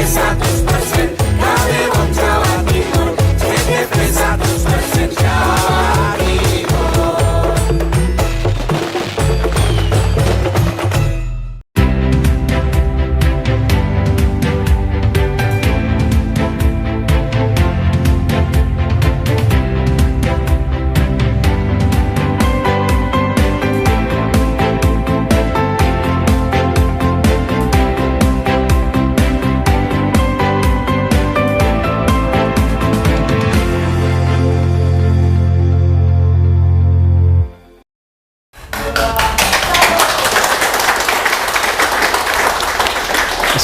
100% kami wong Jawa Timur, JTV 100% Jawa Timur.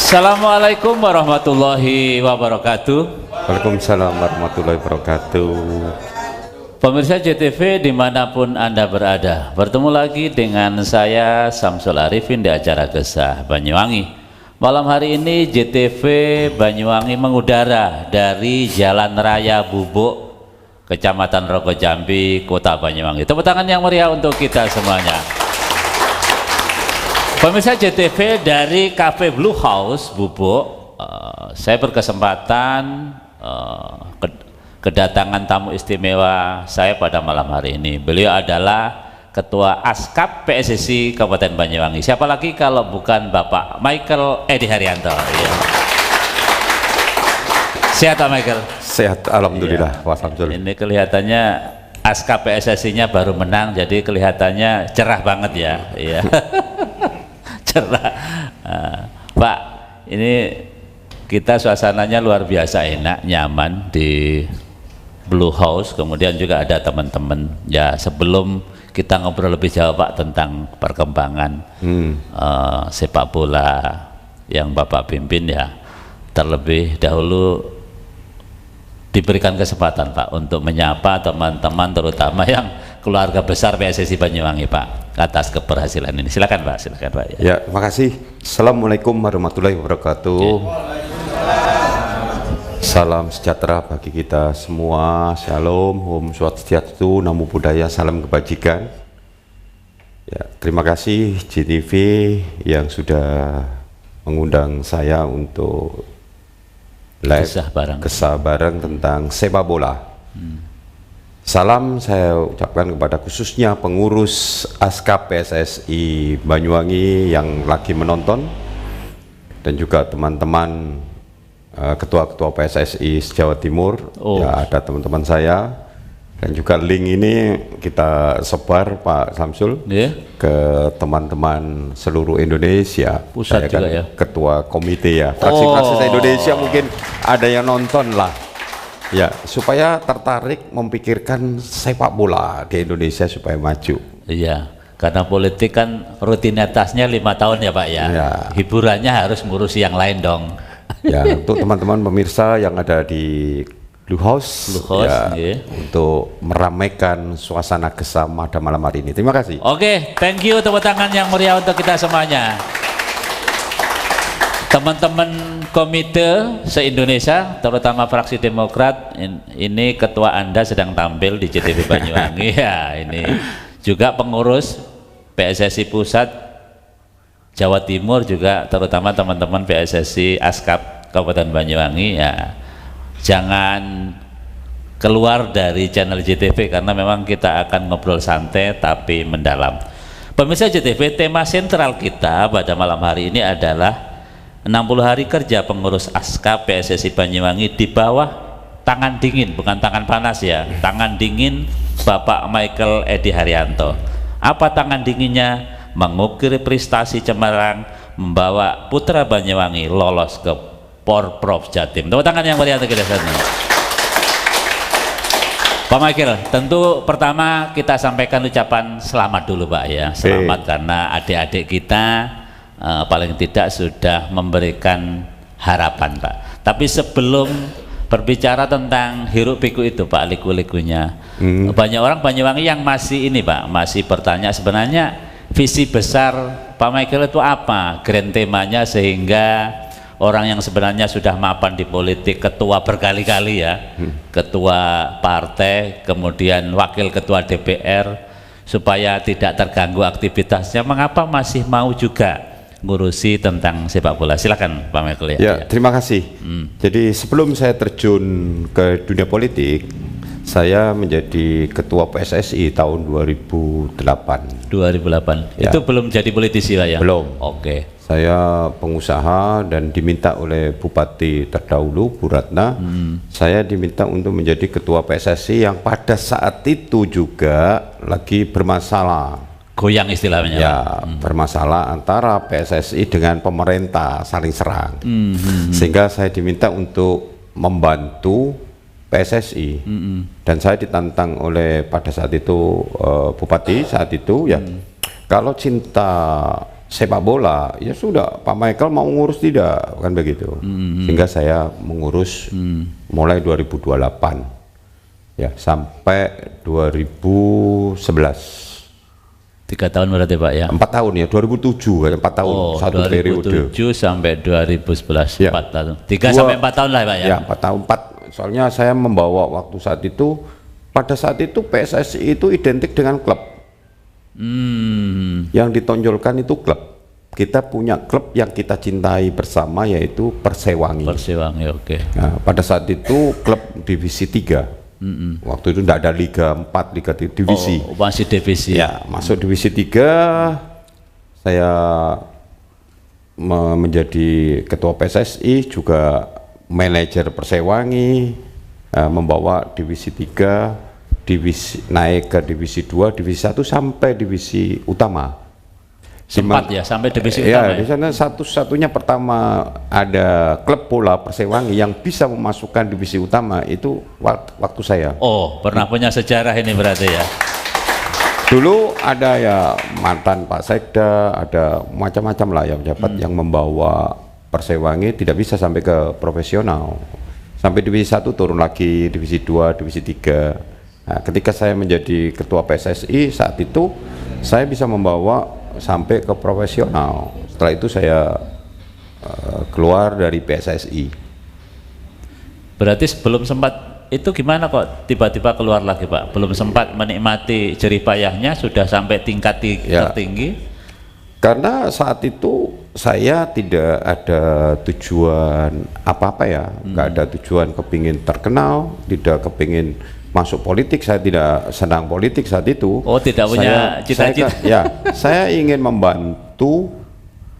Assalamualaikum warahmatullahi wabarakatuh. Waalaikumsalam warahmatullahi wabarakatuh. Pemirsa JTV dimanapun Anda berada, bertemu lagi dengan saya Samsul Arifin di acara Gesah Banyuwangi. Malam hari ini JTV Banyuwangi mengudara dari Jalan Raya Bubuk, Kecamatan Rogo Jambi, Kota Banyuwangi. Tepuk tangan yang meriah untuk kita semuanya. Pemirsa JTV dari Cafe Blue House Bubuk, saya berkesempatan kedatangan tamu istimewa saya pada malam hari ini. Beliau adalah Ketua Askap PSSI Kabupaten Banyuwangi. Siapa lagi kalau bukan Bapak Michael Edi Haryanto. Ya. Sehat Pak Michael? Sehat, alhamdulillah. Ya. Pak Samsul. Ini kelihatannya Askap PSSI-nya baru menang, jadi kelihatannya cerah banget ya. Iya. Cerah. Pak, ini kita suasananya luar biasa enak, nyaman di Blue House, kemudian juga ada teman-teman. Ya, sebelum kita ngobrol lebih jauh Pak tentang perkembangan sepak bola yang Bapak pimpin, ya terlebih dahulu diberikan kesempatan Pak untuk menyapa teman-teman terutama yang keluarga besar PSSI Banyuwangi Pak atas keberhasilan ini. Silakan Pak, silakan Pak. Ya, terima kasih. Assalamualaikum warahmatullahi wabarakatuh. Salam sejahtera bagi kita semua. Shalom, Om Swastiastu, Namo Buddhaya, salam kebajikan. Ya, terima kasih JTV yang sudah mengundang saya untuk live Gesah bareng tentang sepak bola. Salam saya ucapkan kepada khususnya pengurus Askap PSSI Banyuwangi yang lagi menonton, dan juga teman-teman ketua-ketua PSSI Jawa Timur. Ya, ada teman-teman saya, dan juga link ini kita sebar Pak Samsul ke teman-teman seluruh Indonesia. Pusat saya kan juga ya, ketua komite ya, fraksi-fraksi Indonesia, mungkin ada yang nonton lah. Ya, supaya tertarik memikirkan sepak bola di Indonesia supaya maju. Iya, karena politik kan rutinitasnya 5 tahun ya Pak ya. Hiburannya harus ngurusi yang lain dong. Ya, untuk teman-teman pemirsa yang ada di Blue House, ya, untuk meramaikan suasana Gesah pada malam hari ini. Terima kasih. Oke, thank you, tepuk tangan yang meriah untuk kita semuanya. Teman-teman komite se-Indonesia, terutama fraksi Demokrat, ini ketua Anda sedang tampil di JTV Banyuwangi. Ya, ini juga pengurus PSSI Pusat Jawa Timur, juga terutama teman-teman PSSI Askap Kabupaten Banyuwangi. Ya, jangan keluar dari channel JTV karena memang kita akan ngobrol santai tapi mendalam. Pemirsa JTV, tema sentral kita pada malam hari ini adalah 60 hari kerja pengurus Askap PSSI Banyuwangi di bawah tangan dingin, bukan tangan panas ya, tangan dingin Bapak Michael Edi Haryanto. Apa tangan dinginnya? Mengukir prestasi cemerlang, membawa putra Banyuwangi lolos ke Porprov Jatim. Tepuk tangan yang meriah untuk kita semua. Pak Michael, tentu pertama kita sampaikan ucapan selamat dulu Pak ya. Selamat karena adik-adik kita paling tidak sudah memberikan harapan Pak. Tapi sebelum berbicara tentang hiruk pikuk itu Pak, liku-likunya, banyak orang Banyuwangi yang masih ini Pak, masih bertanya sebenarnya visi besar Pak Michael itu apa, grand temanya, sehingga orang yang sebenarnya sudah mapan di politik, ketua berkali-kali ya, ketua partai, kemudian wakil ketua DPR, supaya tidak terganggu aktivitasnya, mengapa masih mau juga ngurusi tentang sepak bola. Silakan Pak Michael ya. Ya, terima kasih. Jadi sebelum saya terjun ke dunia politik, saya menjadi ketua PSSI tahun 2008. 2008. Ya. Itu belum jadi politisi Pak ya? Belum. Oke. Saya pengusaha dan diminta oleh Bupati terdahulu Bu Ratna, saya diminta untuk menjadi ketua PSSI yang pada saat itu juga lagi bermasalah. Goyang istilahnya. Ya, bermasalah antara PSSI dengan pemerintah saling serang. Sehingga saya diminta untuk membantu PSSI. Dan saya ditantang oleh pada saat itu Bupati saat itu ya. Kalau cinta sepak bola ya sudah, Pak Michael mau ngurus tidak, kan begitu. Sehingga saya mengurus mulai 2028 ya sampai 2011. 3 tahun berarti Pak ya? 4 tahun ya, 2007 4 tahun, satu 2007 periode. 2007 sampai 2011, Ya. 4 tahun. 3 sampai 4 tahun lah Pak ya? Ya, 4 tahun, 4. Soalnya saya membawa waktu saat itu, pada saat itu PSSI itu identik dengan klub. Yang ditonjolkan itu klub. Kita punya klub yang kita cintai bersama, yaitu Persewangi. Persewangi, oke. Nah, pada saat itu klub divisi 3. Waktu itu tidak ada Liga 4, Liga divisi. Oh, masih divisi. Ya, masuk divisi 3, saya menjadi ketua PSSI, juga manajer Persewangi, membawa divisi 3, divisi naik ke divisi 2, divisi 1 sampai divisi utama. Sempat ya sampai divisi Ya, utama. di sana satu-satunya pertama ada klub bola Persewangi yang bisa memasukkan divisi utama itu waktu saya. Oh, pernah punya sejarah ini berarti ya. Dulu ada ya mantan Pak Sekda, ada macam-macam lah yang jabat yang membawa Persewangi tidak bisa sampai ke profesional. Sampai divisi 1 turun lagi, divisi 2, divisi 3. Nah, ketika saya menjadi ketua PSSI saat itu saya bisa membawa sampai ke profesional. Setelah itu saya keluar dari PSSI. Berarti sebelum sempat itu gimana kok tiba-tiba keluar lagi Pak? Belum sempat menikmati jerih payahnya sudah sampai tingkat Ya. tertinggi? Karena saat itu saya tidak ada tujuan apa-apa ya, nggak ada tujuan kepingin terkenal, tidak kepingin masuk politik, saya tidak senang politik saat itu. Oh, tidak punya cita-cita. Ya, saya ingin membantu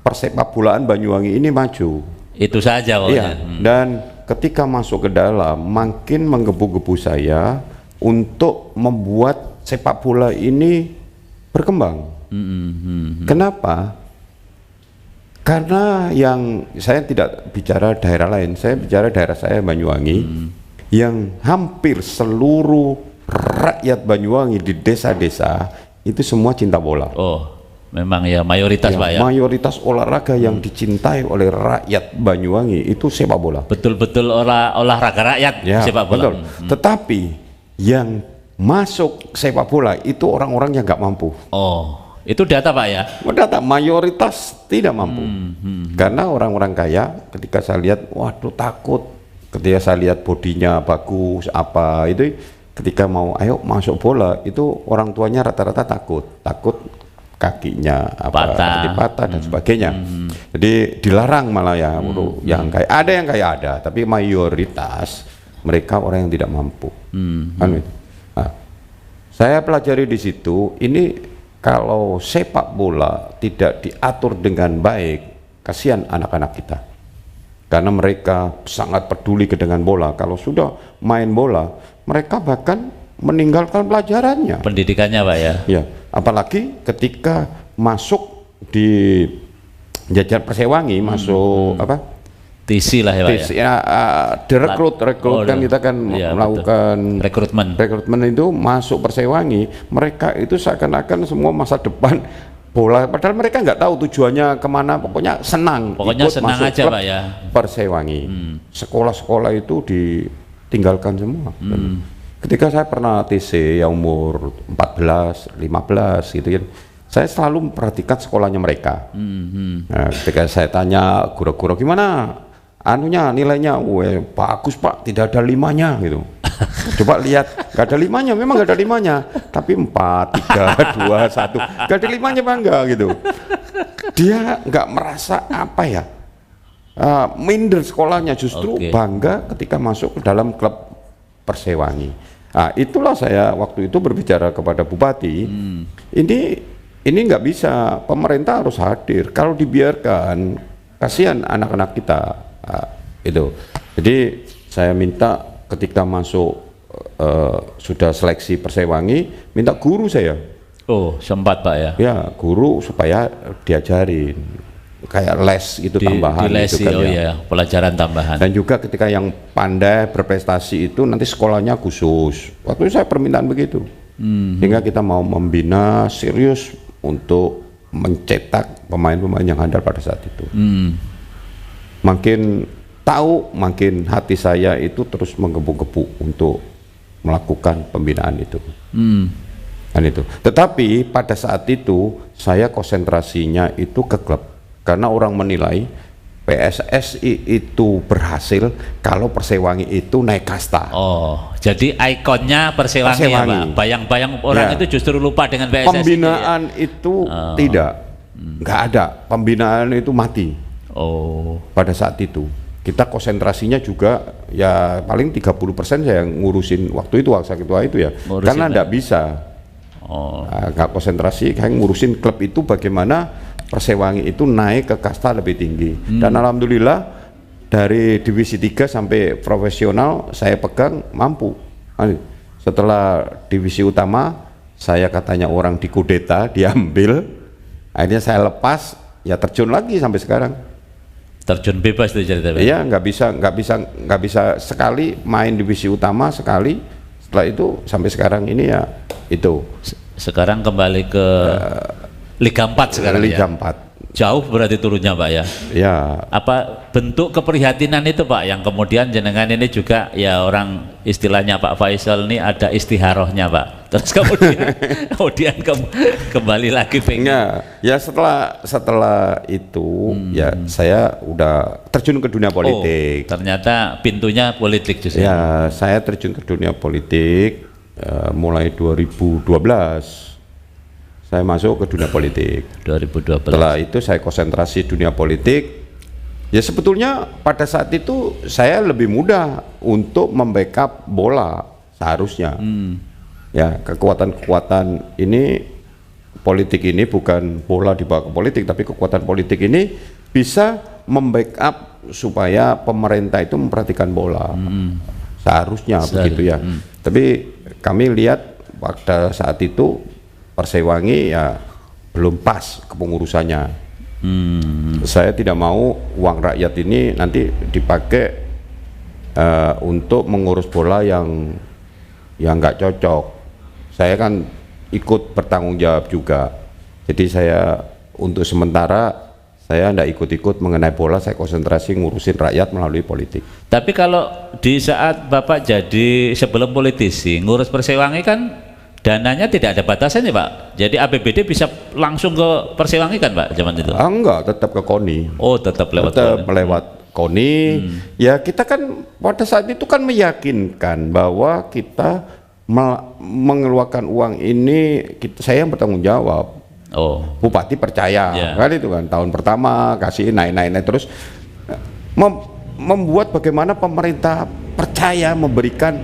persepak bolaan Banyuwangi ini maju. Itu saja Iya, pokoknya. dan ketika masuk ke dalam makin menggebu-gebu saya untuk membuat sepak bola ini berkembang. Kenapa? Karena yang saya tidak bicara daerah lain, saya bicara daerah saya Banyuwangi, yang hampir seluruh rakyat Banyuwangi di desa-desa itu semua cinta bola. Oh, memang ya mayoritas Pak ya. Mayoritas olahraga yang dicintai oleh rakyat Banyuwangi itu sepak bola. Betul-betul olahraga rakyat Ya, sepak bola. betul. Tetapi yang masuk sepak bola itu orang-orang yang nggak mampu. Oh, itu data Pak ya. Data mayoritas tidak mampu. Karena orang-orang kaya ketika saya lihat, waduh takut. Ketika saya lihat bodinya bagus apa itu, ketika mau ayo masuk bola itu orang tuanya rata-rata takut kakinya patah dan sebagainya. Jadi dilarang malah ya, yang kayak ada yang kayak ada, tapi mayoritas mereka orang yang tidak mampu. Kan gitu. Nah, saya pelajari di situ, ini kalau sepak bola tidak diatur dengan baik, kasihan anak-anak kita. Karena mereka sangat peduli dengan bola. Kalau sudah main bola, mereka bahkan meninggalkan pelajarannya. Pendidikannya Pak ya. Ya, apalagi ketika masuk di jajar Persewangi, masuk apa? TC lah ya Pak ya. Direkrut kan kita kan iya, melakukan rekrutmen itu masuk Persewangi. Mereka itu seakan-akan semua masa depan bola, padahal mereka nggak tahu tujuannya kemana, pokoknya senang ikut senang masuk aja klub Pak ya. Persewangi. Sekolah-sekolah itu ditinggalkan semua. Ketika saya pernah TC yang umur 14, 15 gitu ya, saya selalu memperhatikan sekolahnya mereka. Nah, ketika saya tanya guru-guru gimana anunya nilainya, bagus Pak, tidak ada 5-nya gitu. Coba lihat, nggak ada limanya, memang nggak ada limanya, tapi 4, 3, 2, 1, nggak ada limanya bangga gitu. Dia nggak merasa apa ya, minder sekolahnya, justru bangga ketika masuk ke dalam klub Persewangi. Nah, itulah saya waktu itu berbicara kepada Bupati, ini nggak bisa, pemerintah harus hadir. Kalau dibiarkan, kasihan anak-anak kita. Itu. Jadi saya minta ketika masuk sudah seleksi Persewangi, minta guru saya. Oh, sempat Pak ya? Ya, guru supaya diajarin kayak les itu tambahan dilesi, gitu kan, ya, pelajaran tambahan. Dan juga ketika yang pandai berprestasi itu nanti sekolahnya khusus. Waktu itu saya permintaan begitu. Sehingga kita mau membina serius untuk mencetak pemain-pemain yang handal pada saat itu. Makin tahu, makin hati saya itu terus menggebu-gebu untuk melakukan pembinaan itu. Dan itu. Tetapi pada saat itu saya konsentrasinya itu ke klub, karena orang menilai PSSI itu berhasil kalau Persewangi itu naik kasta. Oh, jadi ikonnya Persewangi, ya Pak. Bayang-bayang orang itu justru lupa dengan PSSI. Pembinaan itu tidak, nggak ada. Pembinaan itu mati. Oh. Pada saat itu kita konsentrasinya juga ya paling 30% saya ngurusin waktu itu waktu ketua itu ya, karena nggak bisa. Nggak konsentrasi, kayak ngurusin klub itu bagaimana Persewangi itu naik ke kasta lebih tinggi. Dan alhamdulillah dari divisi 3 sampai profesional saya pegang mampu. Setelah divisi utama saya katanya orang dikudeta, diambil, akhirnya saya lepas, ya terjun lagi sampai sekarang. Terjun bebas itu cerita. Iya, nggak bisa sekali main divisi utama sekali, setelah itu sampai sekarang ini ya itu. Sekarang kembali ke Liga 4 sekarang. Liga ya? 4. Jauh berarti turunnya Pak ya? Ya. Apa bentuk keprihatinan itu Pak yang kemudian jenengan ini juga ya, orang istilahnya Pak Faisal ini ada istiharohnya Pak, terus kemudian kembali lagi pengen. Ya setelah itu ya saya udah terjun ke dunia politik. Ternyata pintunya politik justru. Ya, saya terjun ke dunia politik mulai 2012. Saya masuk ke dunia politik 2012. Setelah itu saya konsentrasi dunia politik. Ya sebetulnya pada saat itu saya lebih mudah untuk membackup bola seharusnya. Ya, kekuatan-kekuatan ini, politik ini bukan bola dibawa ke politik, tapi kekuatan politik ini bisa membackup supaya pemerintah itu memperhatikan bola. Seharusnya begitu ya. Tapi kami lihat pada saat itu Persewangi ya belum pas kepengurusannya. Saya tidak mau uang rakyat ini nanti dipakai untuk mengurus bola yang nggak cocok. Saya kan ikut bertanggung jawab juga. Jadi saya untuk sementara saya tidak ikut-ikut mengenai bola, saya konsentrasi ngurusin rakyat melalui politik. Tapi kalau di saat Bapak jadi sebelum politisi ngurus Persewangi kan dananya tidak ada batasannya Pak, jadi APBD bisa langsung ke Persewangi kan Pak zaman itu? Enggak, tetap ke KONI. Oh, tetap lewat KONI. Ya kita kan pada saat itu kan meyakinkan bahwa kita mengeluarkan uang ini, saya yang bertanggung jawab. Bupati percaya, kan itu kan tahun pertama kasih naik terus membuat bagaimana pemerintah percaya memberikan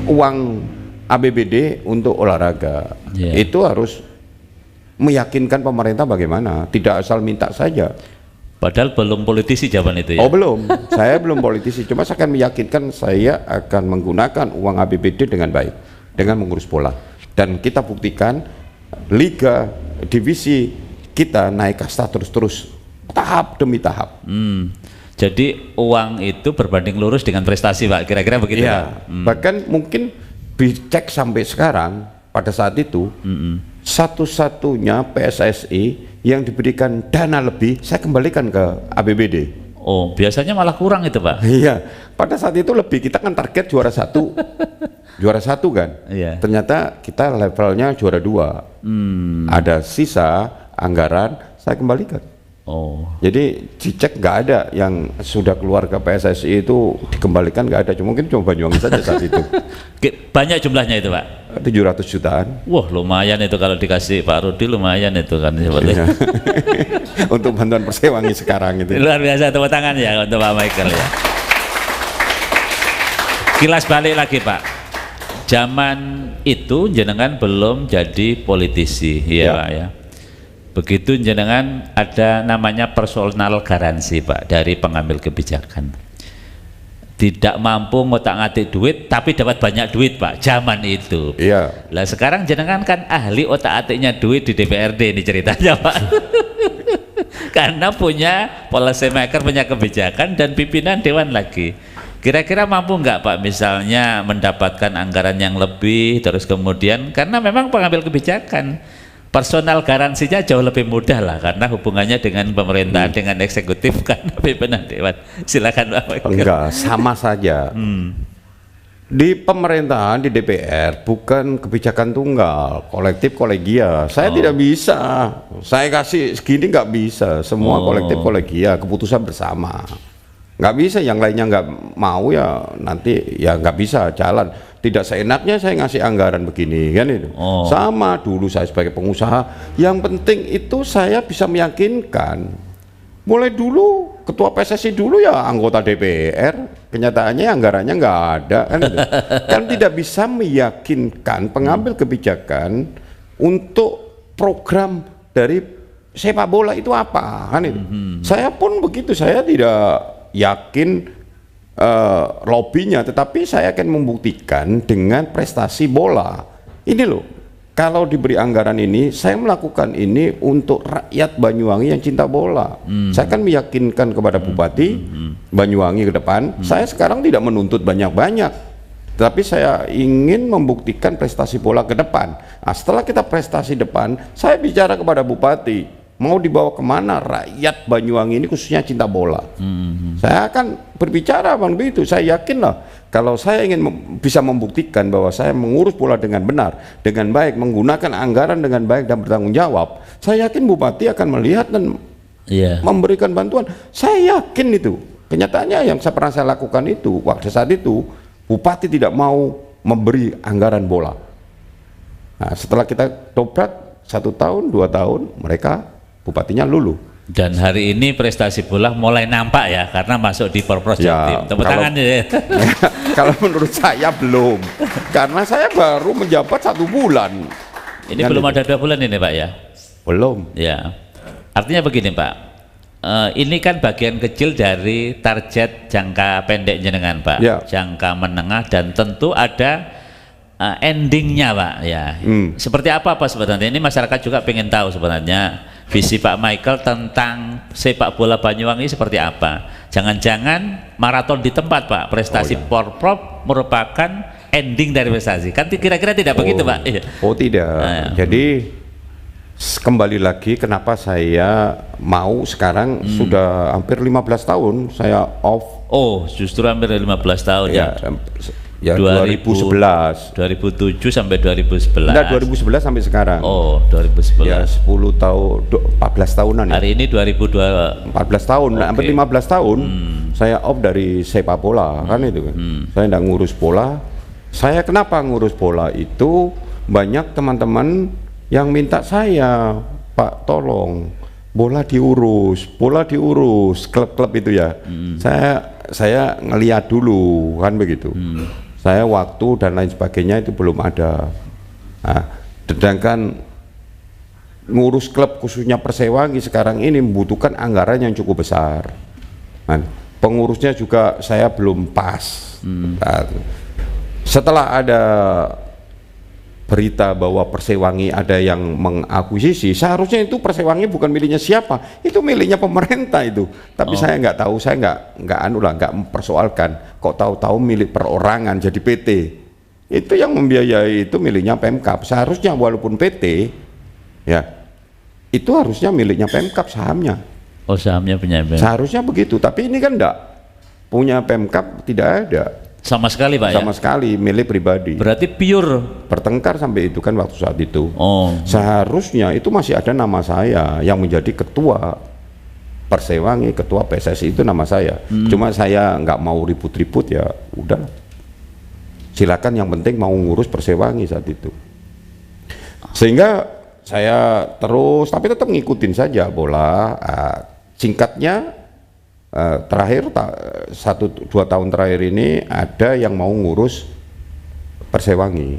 uang APBD untuk olahraga. Itu harus meyakinkan pemerintah bagaimana, tidak asal minta saja. Padahal belum politisi zaman itu ya? Oh belum, saya belum politisi, cuma saya akan meyakinkan saya akan menggunakan uang APBD dengan baik, dengan mengurus bola. Dan kita buktikan liga, divisi kita naik kasta terus-terus, tahap demi tahap. Jadi uang itu berbanding lurus dengan prestasi Pak, kira-kira begitu ya? Bahkan mungkin dicek sampai sekarang, pada saat itu satu-satunya PSSI yang diberikan dana lebih saya kembalikan ke APBD. Oh, biasanya malah kurang itu Pak? Iya, pada saat itu lebih, kita kan target juara 1 juara 1 kan. Ternyata kita levelnya juara 2. Ada sisa anggaran, saya kembalikan. Oh. Jadi dicek nggak ada yang sudah keluar ke PSSI itu dikembalikan, nggak ada. Mungkin cuma Banyuwangi saja saat itu. Banyak jumlahnya itu Pak? 700 jutaan. Wah lumayan itu kalau dikasih Pak Rudi, lumayan itu kan sebetulnya. Untuk bantuan Persewangi sekarang itu. Luar biasa, tepuk tangan ya untuk Pak Michael ya. Kilas balik lagi Pak, zaman itu jenengan belum jadi politisi ya Pak ya. Begitu jenengan ada namanya personal garansi Pak dari pengambil kebijakan. Tidak mampu ngotak-ngatik duit tapi dapat banyak duit Pak zaman itu. Iya. Lah sekarang jenengan kan ahli otak-atiknya duit di DPRD ini ceritanya Pak. Karena punya policy maker, punya kebijakan dan pimpinan dewan lagi. Kira-kira mampu nggak Pak misalnya mendapatkan anggaran yang lebih, terus kemudian karena memang pengambil kebijakan personal garansinya jauh lebih mudah lah karena hubungannya dengan pemerintahan, dengan eksekutif kan pimpinan dewan. Silakan Pak Michael. Enggak, sama saja. Di pemerintahan, di DPR bukan kebijakan tunggal, kolektif kolegia. Saya tidak bisa, saya kasih segini nggak bisa. Semua kolektif kolegia, keputusan bersama. Nggak bisa, yang lainnya nggak mau ya nanti ya nggak bisa jalan. Tidak seenaknya saya ngasih anggaran begini kan itu. Sama dulu saya sebagai pengusaha, yang penting itu saya bisa meyakinkan. Mulai dulu ketua PSSI dulu ya anggota DPR, kenyataannya anggarannya nggak ada kan itu. Kan tidak bisa meyakinkan pengambil kebijakan untuk program dari sepak bola itu apa kan itu. Saya pun begitu, saya tidak yakin lobbynya, tetapi saya akan membuktikan dengan prestasi bola ini loh. Kalau diberi anggaran ini, saya melakukan ini untuk rakyat Banyuwangi yang cinta bola. Saya akan meyakinkan kepada Bupati Banyuwangi ke depan, saya sekarang tidak menuntut banyak-banyak, tapi saya ingin membuktikan prestasi bola ke depan. Nah, setelah kita prestasi depan, saya bicara kepada Bupati, mau dibawa kemana rakyat Banyuwangi ini khususnya cinta bola. Saya akan berbicara bang begitu. Saya yakin lah kalau saya ingin bisa membuktikan bahwa saya mengurus bola dengan benar, dengan baik, menggunakan anggaran dengan baik dan bertanggung jawab, saya yakin Bupati akan melihat dan memberikan bantuan. Saya yakin itu. Kenyataannya yang pernah saya lakukan itu, waktu saat itu Bupati tidak mau memberi anggaran bola. Nah, setelah kita dobrak 1 tahun, 2 tahun, mereka bupatinya luluh. Dan hari ini prestasi bola mulai nampak ya karena masuk di Porpros Jatim. Tepuk tangan ya. Kalau menurut saya belum, karena saya baru menjabat 1 bulan. Ini belum ada 2 bulan ini Pak ya? Belum. Ya. Artinya begini Pak, ini kan bagian kecil dari target jangka pendek jenengan Pak, jangka menengah dan tentu ada endingnya Pak ya. Seperti apa sebenarnya? Ini masyarakat juga pengen tahu sebenarnya visi Pak Michael tentang sepak bola Banyuwangi seperti apa. Jangan-jangan maraton di tempat Pak, prestasi Porprov merupakan ending dari prestasi. Kan kira-kira tidak begitu Pak? Oh tidak. Jadi kembali lagi kenapa saya mau sekarang sudah hampir 15 tahun saya off. Oh justru hampir 15 tahun ya. Ya 2011 2007 sampai 2011. Enggak, 2011 sampai sekarang. Oh 2011 ya 10 tahun 14 tahunan ya. Hari ini 2002 14 tahun, hampir 15 tahun saya off dari sepak bola kan itu kan. Saya enggak ngurus bola. Saya kenapa ngurus bola itu banyak teman-teman yang minta saya, Pak tolong bola diurus klub-klub itu ya. Saya ngeliat dulu kan begitu. Saya waktu dan lain sebagainya itu belum ada. Nah, sedangkan ngurus klub khususnya Persewangi sekarang ini membutuhkan anggaran yang cukup besar. Nah, pengurusnya juga saya belum pas. Nah, setelah ada berita bahwa Persewangi ada yang mengakuisisi, seharusnya itu Persewangi bukan miliknya siapa, itu miliknya pemerintah itu. Tapi saya nggak tahu, saya nggak mempersoalkan. Kok tahu-tahu milik perorangan jadi PT? Itu yang membiayai itu miliknya Pemkab. Seharusnya walaupun PT, ya itu harusnya miliknya Pemkab sahamnya. Oh sahamnya punya Pemkab. Seharusnya begitu. Tapi ini kan enggak punya Pemkab, tidak ada. Sama sekali Pak sama sekali milik pribadi. Berarti pure bertengkar sampai itu kan waktu saat itu. Oh. Seharusnya itu masih ada nama saya yang menjadi ketua Persewangi, ketua PSSI itu nama saya. Cuma saya nggak mau ribut-ribut, ya udah. Silakan, yang penting mau ngurus Persewangi saat itu. Sehingga saya terus, tapi tetap ngikutin saja bola. Singkatnya, terakhir 1-2 tahun terakhir ini ada yang mau ngurus Persewangi,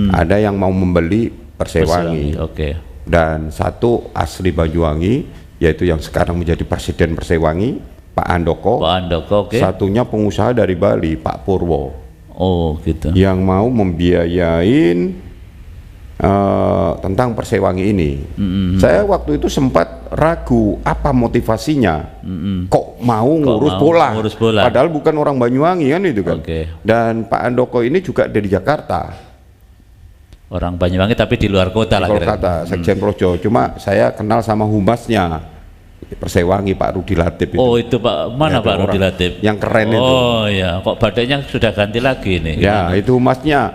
ada yang mau membeli Persewangi. Oke. Dan satu asli Banyuwangi, yaitu yang sekarang menjadi presiden Persewangi, Pak Andoko. Pak Andoko, oke. Satunya pengusaha dari Bali, Pak Purwo. Oh gitu. Yang mau membiayain tentang Persewangi ini. Saya waktu itu sempat ragu apa motivasinya, kok mau ngurus bola, padahal bukan orang Banyuwangi kan itu kan. Dan Pak Andoko ini juga dari Jakarta, orang Banyuwangi tapi di luar kota lah. Kota Sekjen Projo. Cuma saya kenal sama humasnya Persewangi, Pak Rudi Latif itu. Oh itu Pak, mana ya, Pak Rudi Latif? Yang keren itu. Oh ya, kok badannya sudah ganti lagi nih. Ya, itu humasnya.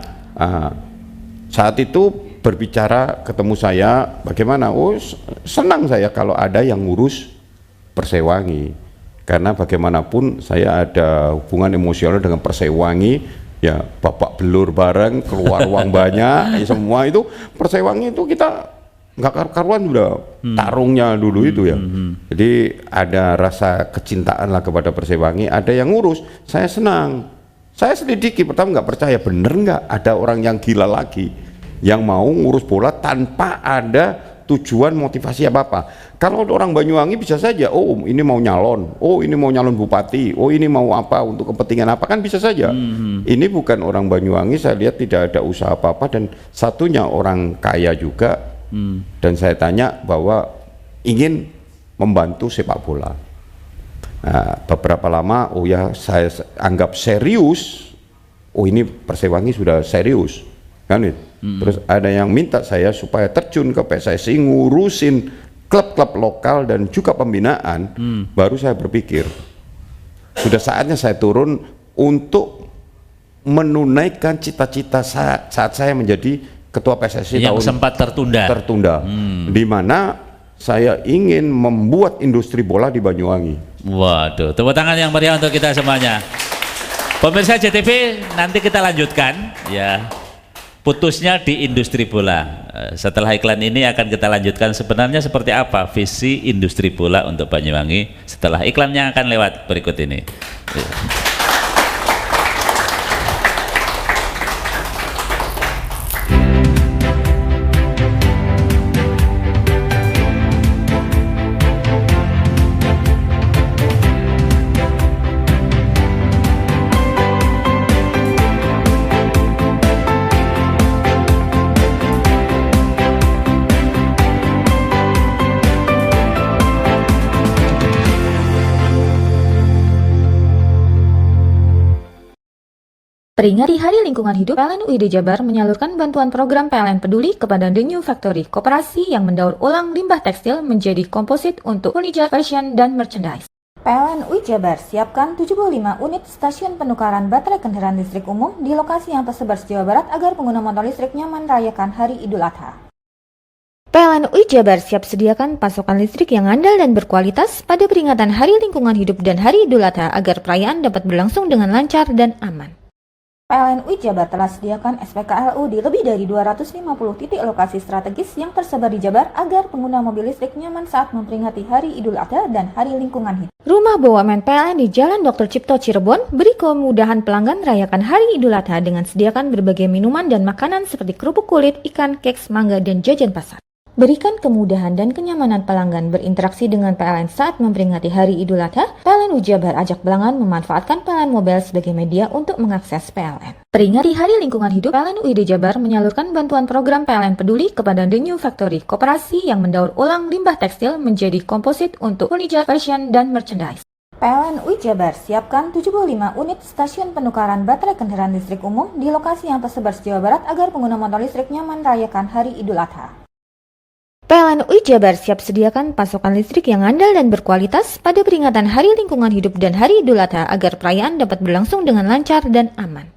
Saat itu berbicara, ketemu saya, bagaimana? Oh, senang saya kalau ada yang ngurus Persewangi. Karena bagaimanapun saya ada hubungan emosional dengan Persewangi. Ya, bapak belur bareng, keluar uang banyak, semua itu Persewangi itu kita nggak karuan udah tarungnya dulu itu ya. Jadi ada rasa kecintaan lah kepada Persewangi, ada yang ngurus, saya senang. Saya selidiki, pertama nggak percaya, bener nggak ada orang yang gila lagi yang mau ngurus bola tanpa ada tujuan motivasi apa-apa. Kalau orang Banyuwangi bisa saja, oh ini mau nyalon, oh ini mau nyalon bupati, oh ini mau apa untuk kepentingan apa, kan bisa saja. Ini bukan orang Banyuwangi, saya lihat tidak ada usaha apa-apa, dan satunya orang kaya juga. Dan saya tanya bahwa ingin membantu sepak bola. Nah, beberapa lama, oh ya saya anggap serius, oh ini Persewangi sudah serius kan itu. Terus ada yang minta saya supaya terjun ke PSSI ngurusin klub-klub lokal dan juga pembinaan. Baru saya berpikir sudah saatnya saya turun untuk menunaikan cita-cita saat saya menjadi ketua PSSI yang tahun sempat tertunda. Di mana saya ingin membuat industri bola di Banyuwangi. Waduh, tepuk tangan yang meriah untuk kita semuanya. Pemirsa JTV, nanti kita lanjutkan ya, putusnya di industri bola. Setelah iklan ini akan kita lanjutkan sebenarnya seperti apa visi industri bola untuk Banyuwangi setelah iklannya akan lewat berikut ini. Peringati Hari Lingkungan Hidup, PLN UID Jabar menyalurkan bantuan program PLN Peduli kepada The New Factory, koperasi yang mendaur ulang limbah tekstil menjadi komposit untuk furniture, fashion, dan merchandise. PLN UI Jabar siapkan 75 unit stasiun penukaran baterai kendaraan listrik umum di lokasi yang tersebar di Jawa Barat agar pengguna motor listrik nyaman merayakan Hari Idul Adha. PLN UI Jabar siap sediakan pasokan listrik yang andal dan berkualitas pada peringatan Hari Lingkungan Hidup dan Hari Idul Adha agar perayaan dapat berlangsung dengan lancar dan aman. PLN UI Jabar telah sediakan SPKLU di lebih dari 250 titik lokasi strategis yang tersebar di Jabar agar pengguna mobil listrik nyaman saat memperingati Hari Idul Adha dan Hari Lingkungan Hidup. Rumah BUMN PLN di Jalan Dr. Cipto Cirebon beri kemudahan pelanggan merayakan Hari Idul Adha dengan sediakan berbagai minuman dan makanan seperti kerupuk kulit, ikan, keks, mangga, dan jajan pasar. Berikan kemudahan dan kenyamanan pelanggan berinteraksi dengan PLN saat memperingati Hari Idul Adha. PLN UI Jabar ajak pelanggan memanfaatkan PLN Mobile sebagai media untuk mengakses PLN. Peringati Hari Lingkungan Hidup, PLN UID Jabar menyalurkan bantuan program PLN Peduli kepada The New Factory, koperasi yang mendaur ulang limbah tekstil menjadi komposit untuk furniture, fashion, dan merchandise. PLN UI Jabar siapkan 75 unit stasiun penukaran baterai kendaraan listrik umum di lokasi yang tersebar di Jawa Barat agar pengguna motor listrik nyaman merayakan Hari Idul Adha. PLN UI Jabar siap sediakan pasokan listrik yang andal dan berkualitas pada peringatan Hari Lingkungan Hidup dan Hari Idul Adha agar perayaan dapat berlangsung dengan lancar dan aman.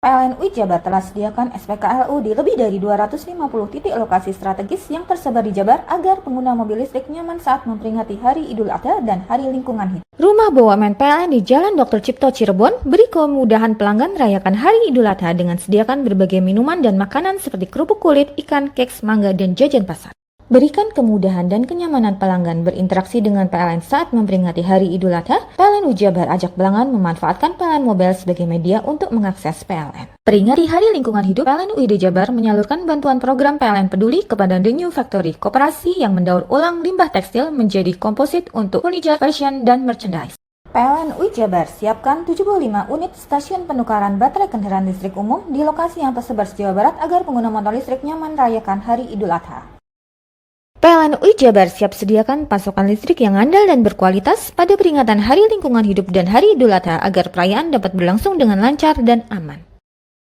PLN UI Jabar telah sediakan SPKLU di lebih dari 250 titik lokasi strategis yang tersebar di Jabar agar pengguna mobil listrik nyaman saat memperingati Hari Idul Adha dan Hari Lingkungan Hidup. Rumah BUMN PLN di Jalan Dr. Cipto Cirebon beri kemudahan pelanggan merayakan Hari Idul Adha dengan sediakan berbagai minuman dan makanan seperti kerupuk kulit, ikan, keks, mangga, dan jajan pasar. Berikan kemudahan dan kenyamanan pelanggan berinteraksi dengan PLN saat memperingati Hari Idul Adha. PLN UI Jabar ajak pelanggan memanfaatkan PLN Mobile sebagai media untuk mengakses PLN. Peringati Hari Lingkungan Hidup, PLN UID Jabar menyalurkan bantuan program PLN Peduli kepada The New Factory, koperasi yang mendaur ulang limbah tekstil menjadi komposit untuk furniture, fashion, dan merchandise. PLN UI Jabar siapkan 75 unit stasiun penukaran baterai kendaraan listrik umum di lokasi yang tersebar se-Jawa Barat agar pengguna motor listrik nyaman merayakan Hari Idul Adha. PLN UI Jabar siap sediakan pasokan listrik yang andal dan berkualitas pada peringatan Hari Lingkungan Hidup dan Hari Idul Adha agar perayaan dapat berlangsung dengan lancar dan aman.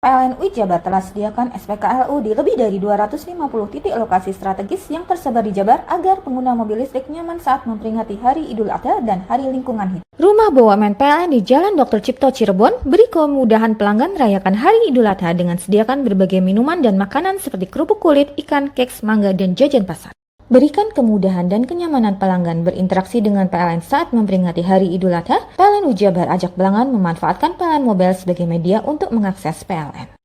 PLN UI Jabar telah sediakan SPKLU di lebih dari 250 titik lokasi strategis yang tersebar di Jabar agar pengguna mobil listrik nyaman saat memperingati Hari Idul Adha dan Hari Lingkungan Hidup. Rumah BUMN PLN di Jalan Dr. Cipto Cirebon beri kemudahan pelanggan merayakan Hari Idul Adha dengan sediakan berbagai minuman dan makanan seperti kerupuk kulit, ikan, keks, mangga, dan jajan pasar. Berikan kemudahan dan kenyamanan pelanggan berinteraksi dengan PLN saat memperingati Hari Idul Adha. PLN UI Jabar ajak pelanggan memanfaatkan PLN Mobile sebagai media untuk mengakses PLN.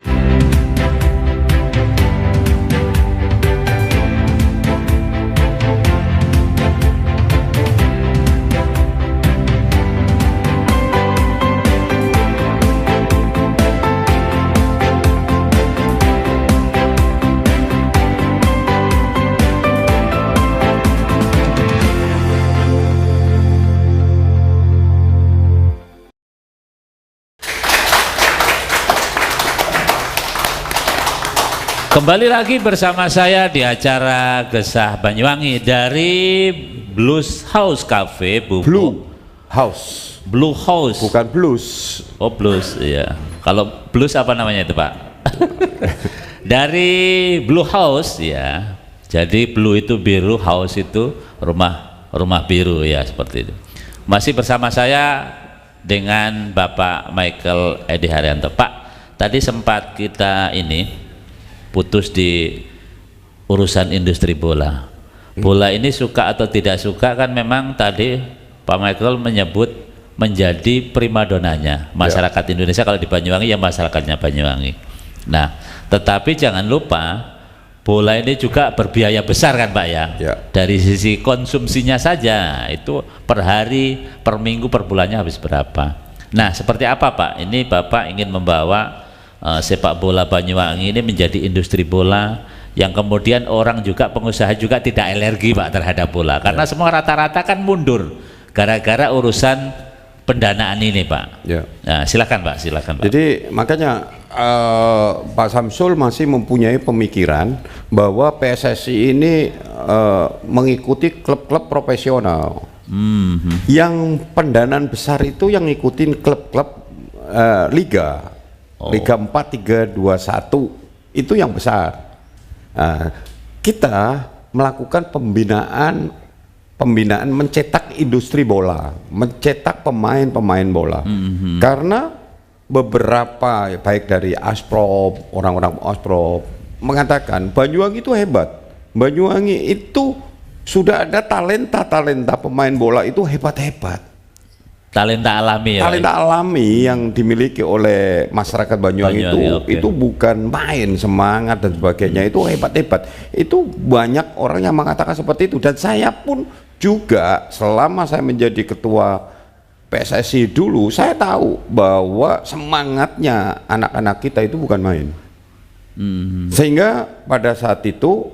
Kembali lagi bersama saya di acara Gesah Banyuwangi dari Blues House Cafe, Bu. Blue House, Blue House. bukan blues. Oh, blues, ya. Kalau blues apa namanya itu, Pak? Dari Blue House, ya. Jadi blue itu biru, house itu rumah biru, ya, seperti itu. Masih bersama saya dengan Bapak Michael Edi Haryanto. Pak, tadi sempat kita putus di urusan industri bola. Bola ini suka atau tidak suka kan memang tadi Pak Michael menyebut menjadi primadonanya masyarakat Indonesia. Kalau di Banyuwangi ya masyarakatnya Banyuwangi. Nah, tetapi jangan lupa bola ini juga berbiaya besar kan Pak ya? Dari sisi konsumsinya saja itu per hari, per minggu, per bulannya habis berapa. Nah, seperti apa Pak? Ini Bapak ingin membawa sepak bola Banyuwangi ini menjadi industri bola yang kemudian orang juga, pengusaha juga tidak alergi Pak terhadap bola karena semua rata-rata kan mundur gara-gara urusan pendanaan ini Pak. Nah, silakan Pak. Jadi makanya Pak Samsul masih mempunyai pemikiran bahwa PSSI ini mengikuti klub-klub profesional. Yang pendanaan besar itu yang ngikutin klub-klub liga. Liga 4, 3, 2, 1 itu yang besar. Kita melakukan pembinaan mencetak industri bola, mencetak pemain-pemain bola. Karena beberapa baik dari Asprop, orang-orang Asprop mengatakan Banyuwangi itu hebat. Banyuwangi itu sudah ada talenta pemain bola itu hebat-hebat. Talenta alami ya. Talenta alami yang dimiliki oleh masyarakat Banyuwangi itu bukan main, semangat dan sebagainya itu hebat-hebat. Itu banyak orang yang mengatakan seperti itu dan saya pun juga selama saya menjadi ketua PSSI dulu saya tahu bahwa semangatnya anak-anak kita itu bukan main. Sehingga pada saat itu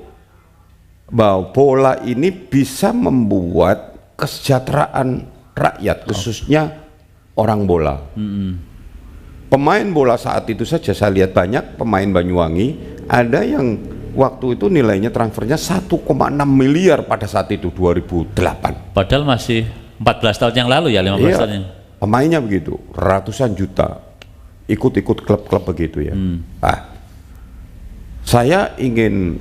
bahwa bola ini bisa membuat kesejahteraan rakyat khususnya orang bola. Pemain bola saat itu saja saya lihat banyak pemain Banyuwangi ada yang waktu itu nilainya transfernya 1,6 miliar pada saat itu 2008. Padahal masih 14 tahun yang lalu ya, 15 tahun yang. Pemainnya begitu, ratusan juta ikut-ikut klub-klub begitu ya.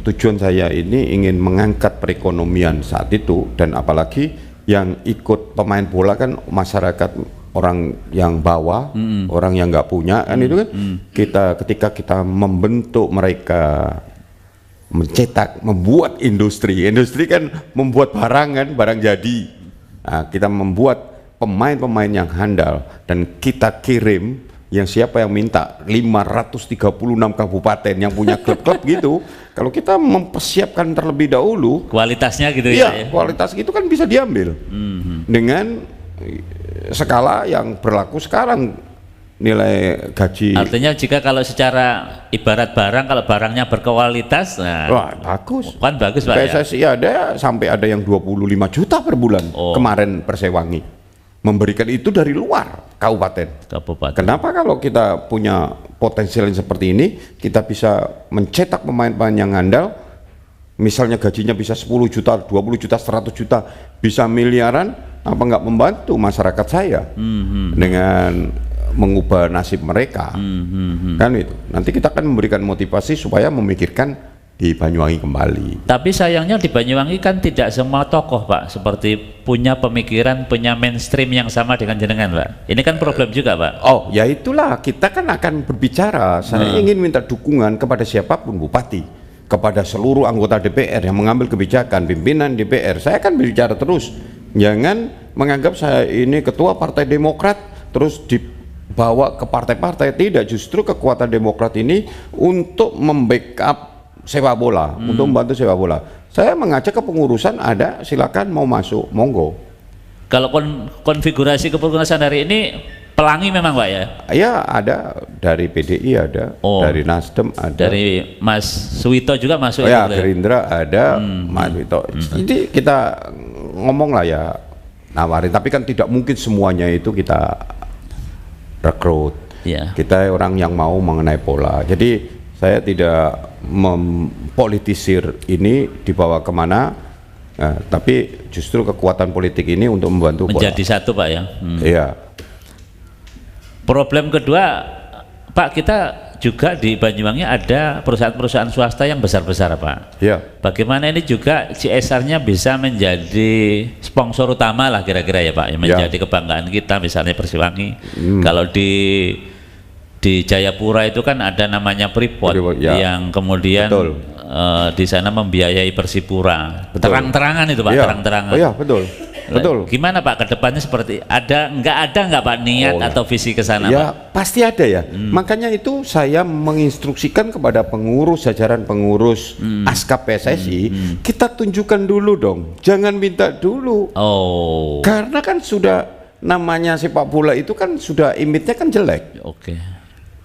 Tujuan saya ini ingin mengangkat perekonomian saat itu dan apalagi yang ikut pemain bola kan masyarakat orang yang bawah, orang yang nggak punya kan itu kan ketika kita membentuk mereka, mencetak, membuat industri kan membuat barang kan, barang jadi. Nah, kita membuat pemain-pemain yang handal dan kita kirim, yang siapa yang minta 536 kabupaten yang punya klub-klub gitu. Kalau kita mempersiapkan terlebih dahulu kualitasnya gitu ya, ya. kualitas itu kan bisa diambil dengan skala yang berlaku sekarang. Nilai gaji, Artinya jika kalau secara ibarat barang, kalau barangnya berkualitas, nah wah bagus. kan bagus Pak ya. PSSI ada sampai ada yang 25 juta per bulan kemarin Persewangi memberikan itu dari luar kabupaten. Kenapa kalau kita punya potensial yang seperti ini, kita bisa mencetak pemain-pemain yang handal, misalnya gajinya bisa 10 juta, 20 juta, 100 juta, bisa miliaran, apa nggak membantu masyarakat saya dengan mengubah nasib mereka, kan itu. Nanti kita akan memberikan motivasi supaya memikirkan di Banyuwangi kembali. Tapi sayangnya di Banyuwangi kan tidak semua tokoh Pak seperti punya pemikiran, punya mainstream yang sama dengan jenengan Pak. Ini kan problem juga Pak. Oh ya itulah, kita kan akan berbicara. Saya ingin minta dukungan kepada siapapun bupati, kepada seluruh anggota DPR yang mengambil kebijakan, pimpinan DPR. Saya akan berbicara terus. Jangan menganggap saya ini ketua Partai Demokrat terus dibawa ke partai-partai. Tidak, justru kekuatan Demokrat ini untuk membackup sepak bola, untuk membantu sepak bola. Saya mengajak kepengurusan ada, silakan mau masuk, monggo. Kalau konfigurasi kepengurusan hari ini pelangi memang Pak ya? Ya ada, dari PDI ada, dari Nasdem ada, dari Mas Suwito juga masuk ya, Gerindra ada, Mas Suwito. Jadi kita ngomong lah ya, nawarin, tapi kan tidak mungkin semuanya itu kita rekrut. Kita orang yang mau mengenai pola. Jadi saya tidak mempolitisir ini dibawa kemana, tapi justru kekuatan politik ini untuk membantu menjadi pola. Satu Pak ya. Iya. Problem kedua Pak, kita juga di Banyuwangi ada perusahaan-perusahaan swasta yang besar-besar Pak. Iya. Bagaimana ini juga CSR-nya bisa menjadi sponsor utama lah kira-kira ya Pak, yang menjadi kebanggaan kita, misalnya Persiwangi. Kalau di Jayapura itu kan ada namanya Freeport yang kemudian di sana membiayai Persipura. Terang-terangan itu Pak, terang-terangan. Oh iya, betul. Betul. Gimana Pak ke depannya, seperti ada nggak Pak niat atau visi ke sana ya, Pak? Pasti ada ya. Makanya itu saya menginstruksikan kepada pengurus, jajaran pengurus ASKAP PSSI, kita tunjukkan dulu dong. Jangan minta dulu. Karena kan sudah namanya sepak bola itu kan sudah image-nya kan jelek.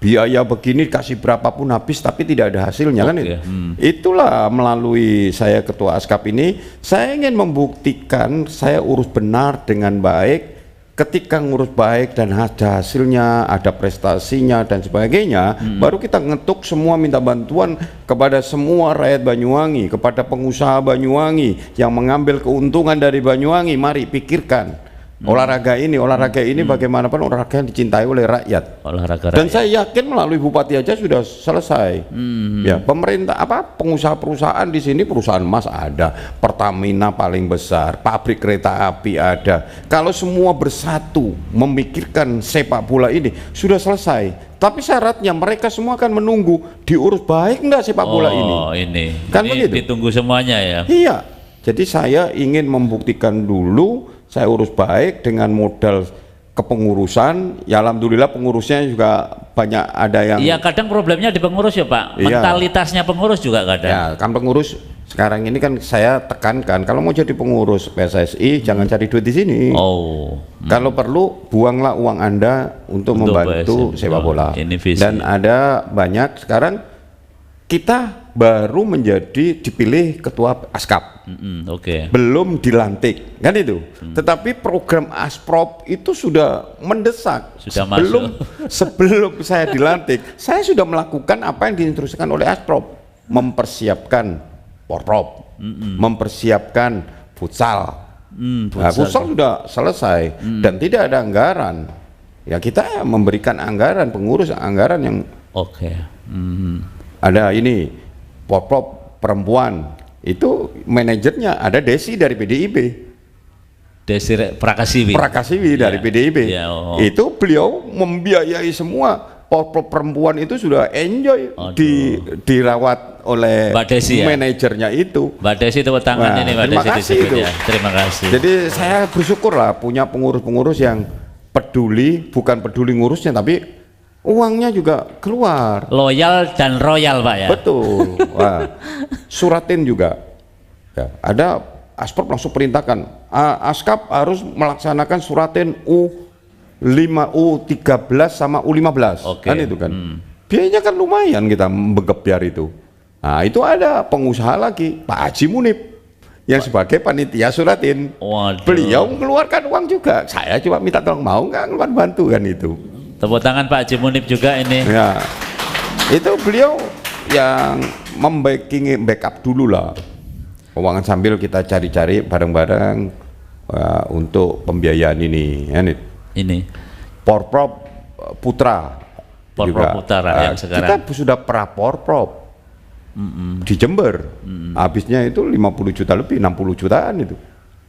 Biaya begini kasih berapapun habis tapi tidak ada hasilnya kan itu. Itulah melalui saya ketua ASKAP ini, saya ingin membuktikan saya urus benar dengan baik. Ketika ngurus baik dan ada hasilnya, ada prestasinya dan sebagainya, baru kita ngetuk semua, minta bantuan kepada semua rakyat Banyuwangi, kepada pengusaha Banyuwangi yang mengambil keuntungan dari Banyuwangi. Mari pikirkan olahraga ini bagaimanapun olahraga yang dicintai oleh rakyat. Dan saya yakin melalui bupati aja sudah selesai. Ya, pemerintah pengusaha perusahaan di sini, perusahaan emas ada, Pertamina paling besar, pabrik kereta api ada. Kalau semua bersatu memikirkan sepak bola ini sudah selesai. Tapi syaratnya mereka semua akan menunggu diurus baik enggak sepak bola ini. Kan ini begitu. Ditunggu semuanya ya. Iya. Jadi saya ingin membuktikan dulu saya urus baik dengan modal kepengurusan. Ya alhamdulillah pengurusnya juga banyak, ada yang. Iya, kadang problemnya di pengurus ya Pak. Mentalitasnya pengurus juga kadang. Ya kan pengurus sekarang ini kan saya tekankan, kalau mau jadi pengurus PSSI jangan cari duit di sini. Kalau perlu buanglah uang Anda untuk membantu sepak bola. Dan ada banyak sekarang kita baru menjadi dipilih ketua ASKAP. Belum dilantik kan itu. Tetapi program ASPROP itu sudah mendesak. Sebelum saya dilantik, saya sudah melakukan apa yang diinstruksikan oleh ASPROP, mempersiapkan porprov, mempersiapkan futsal. Futsal sudah selesai dan tidak ada anggaran. Ya kita memberikan anggaran, pengurus anggaran yang ada ini porprov perempuan, itu manajernya ada Desi dari PDIP. Desire Prakasiwi. Prakasiwi dari Ya. PDIP. Ya, oh. Itu beliau membiayai semua porprov perempuan itu sudah enjoy Aduh. dirawat oleh Mbak Desi ya? manajernya itu. Mbak Desi tepuk tangan Wah, ini Mbak terima Desi kasih disebut itu. ya. Terima kasih. Jadi saya bersyukur lah punya pengurus-pengurus yang peduli, bukan peduli ngurusnya tapi uangnya juga keluar. Loyal dan royal Pak ya. Betul. Wah, suratin juga. Ya, ada Asprop langsung perintahkan, Askap harus melaksanakan suratin U5, U13 sama U15. Oke. Kan itu kan. Biayanya kan lumayan kita begebyar itu. Nah, itu ada pengusaha lagi, Pak Haji Munib yang sebagai panitia suratin. Waduh. Beliau mengeluarkan uang juga. Saya cuma minta tolong, mau nggak keluar bantu kan itu. Tepuk tangan Pak Haji Munib juga ini. Ya, itu beliau yang backup dulu lah keuangan sambil kita cari-cari bareng-bareng untuk pembiayaan ini. Ya, nih. Ini Porprov Putra. Porprov juga. Putra yang sekarang. Kita sudah pra-porprov di Jember. Habisnya itu 50 juta lebih, 60 jutaan itu.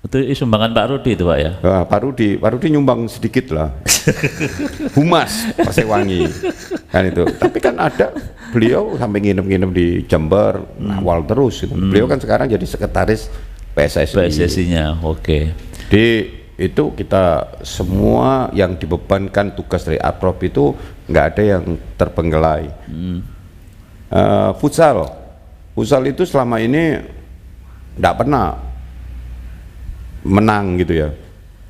itu sumbangan Pak Rudi itu Pak ya. Nah, Pak Rudi nyumbang sedikit lah. Humas Persewangi kan itu. Tapi kan ada beliau sampai nginep-nginep di Jember, awal terus gitu. Beliau kan sekarang jadi sekretaris PSSI. PSSI-nya. Oke. Di itu kita semua yang dibebankan tugas dari Asprop itu nggak ada yang terbengkelai. Futsal itu selama ini nggak pernah menang gitu ya.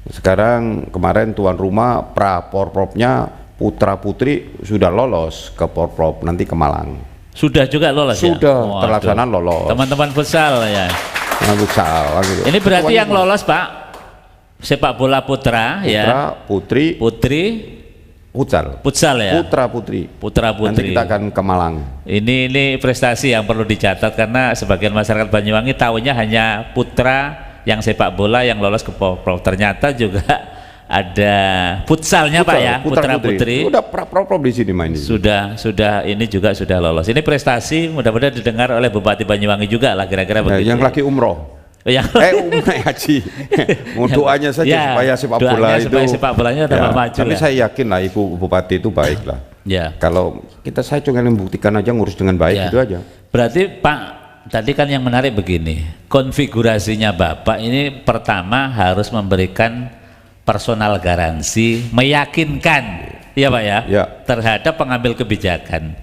Sekarang kemarin tuan rumah pra-porprovnya putra putri sudah lolos ke porprov, nanti ke Malang. Sudah juga lolos ya? Sudah Waduh. terlaksana lolos. Teman-teman futsal ya. Nah, futsal gitu. Ini berarti Pokoknya yang lolos Pak sepak bola putra, putra, ya. putri, Putri futsal ya. putra putri. Putra Nanti putri. kita akan ke Malang. Ini prestasi yang perlu dicatat karena sebagian masyarakat Banyuwangi tahunya hanya putra yang sepak bola yang lolos ke Porprov. Ternyata juga ada futsalnya Pak ya, putra putri. Udah pra-porprov di sini main ini. Sudah ini juga sudah lolos. Ini prestasi mudah-mudahan didengar oleh Bupati Banyuwangi juga lah kira-kira Nah, begitu. yang lagi umroh. Yang Umroh haji. Mau doanya saja Ya, supaya sepak doanya bola itu. supaya sepak bolanya tambah maju Tapi lah. saya yakin lah Ibu Bupati itu baik lah. Ya. Kalau saya cuma membuktikan aja ngurus dengan baik Ya. itu aja. Berarti Pak, tadi kan yang menarik begini, konfigurasinya Bapak ini pertama harus memberikan personal garansi, meyakinkan, ya Pak ya, Ya. terhadap pengambil kebijakan.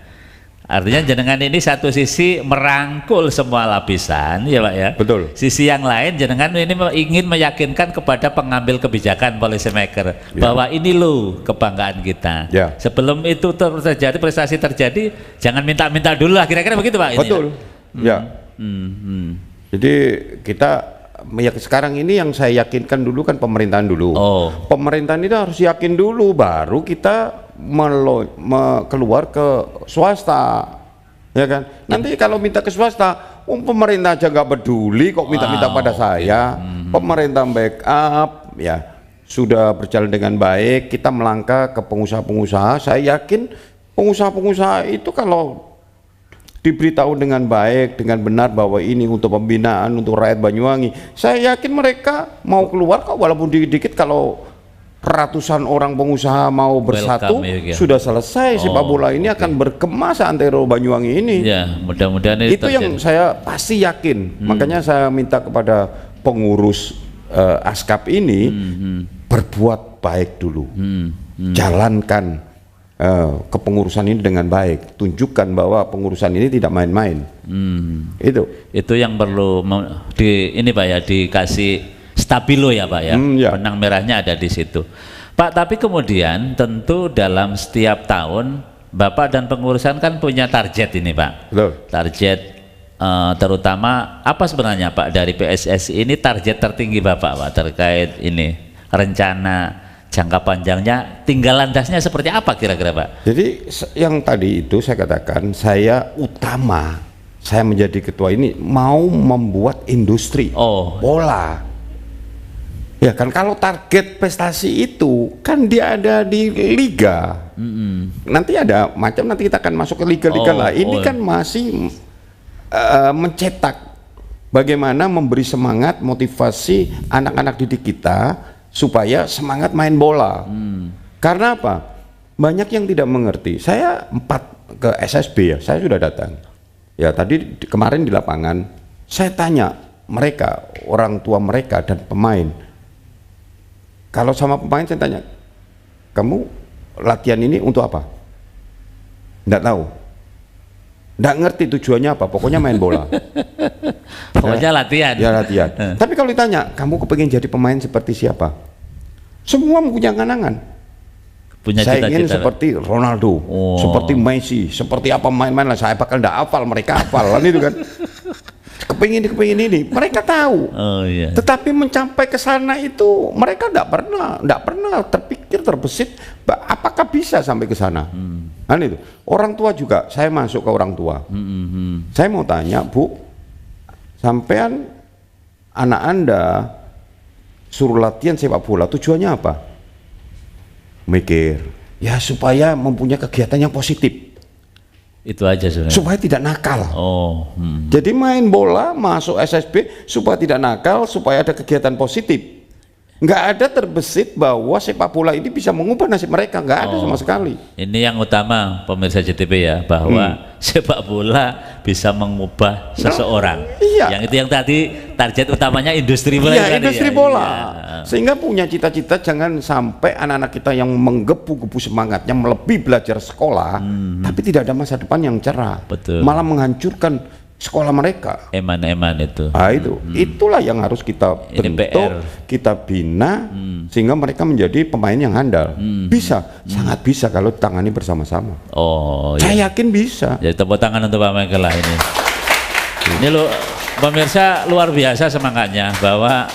Artinya jenengan ini satu sisi merangkul semua lapisan, ya Pak ya. Betul. Sisi yang lain jenengan ini ingin meyakinkan kepada pengambil kebijakan policy maker bahwa ini loh kebanggaan kita. Ya. Sebelum itu terjadi prestasi terjadi, jangan minta-minta dulu lah, kira-kira begitu Pak. Betul. Ya. Jadi kita sekarang ini yang saya yakinkan dulu kan pemerintahan dulu. Oh. Pemerintahan itu harus yakin dulu baru kita keluar ke swasta, ya kan? Nanti kalau minta ke swasta, pemerintah aja nggak peduli kok minta-minta pada saya. Pemerintah backup, ya sudah berjalan dengan baik. Kita melangkah ke pengusaha-pengusaha. Saya yakin pengusaha-pengusaha itu kalau diberitahu dengan baik, dengan benar bahwa ini untuk pembinaan untuk rakyat Banyuwangi, saya yakin mereka mau keluar kok, walaupun dikit-dikit. Kalau ratusan orang pengusaha mau bersatu, Welcome, ya. sudah selesai sepak bola ini akan berkemas antero Banyuwangi ini. Ya, mudah-mudahan Itu yang saya pasti yakin. Makanya saya minta kepada pengurus Askap ini berbuat baik dulu, jalankan kepengurusan ini dengan baik, tunjukkan bahwa pengurusan ini tidak main-main. Itu yang perlu ini Pak ya, dikasih stabilo ya Pak ya, ya. benang merahnya ada di situ Pak. Tapi kemudian tentu dalam setiap tahun Bapak dan pengurusan kan punya target ini Pak. Betul. Target terutama apa sebenarnya Pak dari PSSI ini, target tertinggi Bapak Pak terkait ini rencana jangka panjangnya, tinggal landasnya seperti apa kira-kira Pak? Jadi yang tadi itu saya katakan, saya menjadi ketua ini mau membuat industri bola. Ya kan, kalau target prestasi itu kan dia ada di liga. Nanti ada macam, nanti kita akan masuk ke liga-liga lah. Ini kan masih mencetak bagaimana memberi semangat, motivasi anak-anak didik kita supaya semangat main bola. Karena apa? Banyak yang tidak mengerti. Saya 4 ke SSB ya, saya sudah datang. Ya tadi kemarin di lapangan, saya tanya mereka, orang tua mereka dan pemain. Kalau sama pemain saya tanya, kamu latihan ini untuk apa? Nggak tahu. Nggak ngerti tujuannya apa, pokoknya main bola. Pokoknya latihan. Ya latihan. Tapi kalau ditanya, kamu kepingin jadi pemain seperti siapa? Semua mempunyai angan-angan. Punya Saya ingin cita-cita. seperti Ronaldo, seperti Messi, seperti apa main-main lah. Saya bakal nggak hafal, mereka hafal kan itu kan. Kepingin ini, mereka tahu. Oh iya. Tetapi mencapai ke sana itu mereka nggak pernah terpikir, terbesit, apakah bisa sampai ke sana. Kan itu. Orang tua juga, saya masuk ke orang tua. Saya mau tanya, Bu, sampean anak Anda suruh latihan sepak bola, tujuannya apa? Mikir, ya supaya mempunyai kegiatan yang positif. Itu aja sebenarnya. Supaya tidak nakal. Oh. Jadi main bola, masuk SSB supaya tidak nakal, supaya ada kegiatan positif. Nggak ada terbesit bahwa sepak bola ini bisa mengubah nasib mereka, nggak ada sama sekali. Ini yang utama pemirsa JTB ya, bahwa sepak bola bisa mengubah seseorang. Iya. Yang itu yang tadi target utamanya industri bola. Iya, tadi industri ya. bola. Iya. Sehingga punya cita-cita, jangan sampai anak-anak kita yang menggebu-gebu semangatnya melebih belajar sekolah, tapi tidak ada masa depan yang cerah. Betul. Malah menghancurkan sekolah mereka. Eman-eman itu. Nah, itulah yang harus kita Ini bentuk, PR. kita bina, sehingga mereka menjadi pemain yang handal. Bisa, sangat bisa kalau ditangani bersama-sama. Oh iya. Saya yakin bisa. Jadi tepuk tangan untuk Pak Michael lah ini. Ini lo pemirsa luar biasa semangatnya bahwa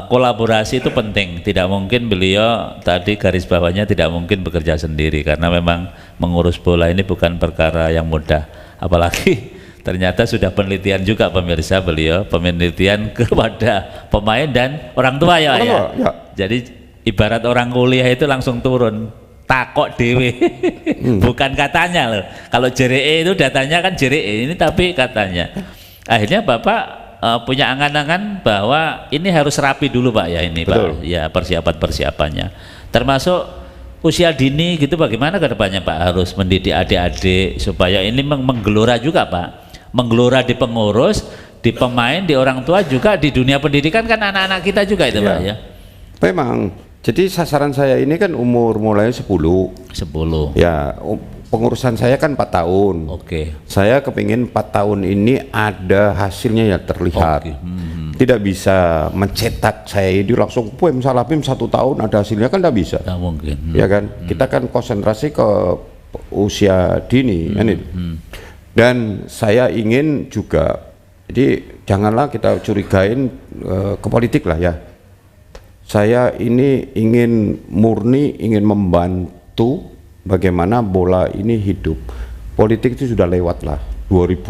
kolaborasi itu penting. Tidak mungkin beliau tadi garis bawahnya tidak mungkin bekerja sendiri karena memang mengurus bola ini bukan perkara yang mudah. Apalagi ternyata sudah penelitian juga pemirsa beliau, penelitian kepada pemain dan orang tua ya, Pak, ya. Ya. Jadi ibarat orang kuliah itu langsung turun takok dewe. Bukan katanya loh. Kalau JRE itu datanya kan JRE ini, tapi katanya. Akhirnya Bapak punya angan-angan bahwa ini harus rapi dulu Pak ya ini. Betul. Pak. Ya persiapan-persiapannya. Termasuk usia dini gitu bagaimana ke depannya Pak, harus mendidik adik-adik supaya ini menggelora juga Pak. Menggelora di pengurus, di pemain, di orang tua, juga di dunia pendidikan kan anak-anak kita juga itu Pak ya. Memang. Jadi sasaran saya ini kan umur mulai 10. 10. Ya, pengurusan saya kan 4 tahun. Oke. Saya kepingin 4 tahun ini ada hasilnya ya terlihat. Oke. Tidak bisa mencetak saya ini langsung puem salapim 1 tahun ada hasilnya, kan tidak bisa. Nggak mungkin. Ya kan, kita kan konsentrasi ke usia dini kan itu. Dan saya ingin juga, jadi janganlah kita curigain ke politik lah ya. Saya ini ingin murni, ingin membantu bagaimana bola ini hidup. Politik itu sudah lewat lah. 2000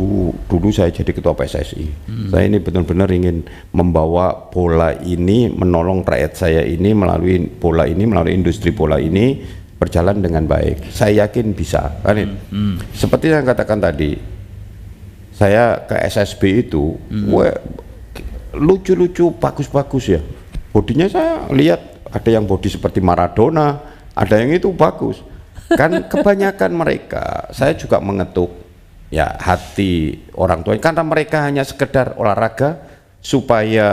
dulu saya jadi ketua PSSI. Saya ini benar-benar ingin membawa bola ini, menolong rakyat saya ini melalui bola ini, melalui industri bola ini berjalan dengan baik. Saya yakin bisa. Kan itu. Seperti yang katakan tadi, saya ke SSB itu, lucu-lucu, bagus-bagus ya. Bodinya saya lihat ada yang body seperti Maradona, ada yang itu bagus. Kan kebanyakan mereka, saya juga mengetuk ya hati orang tua karena mereka hanya sekedar olahraga supaya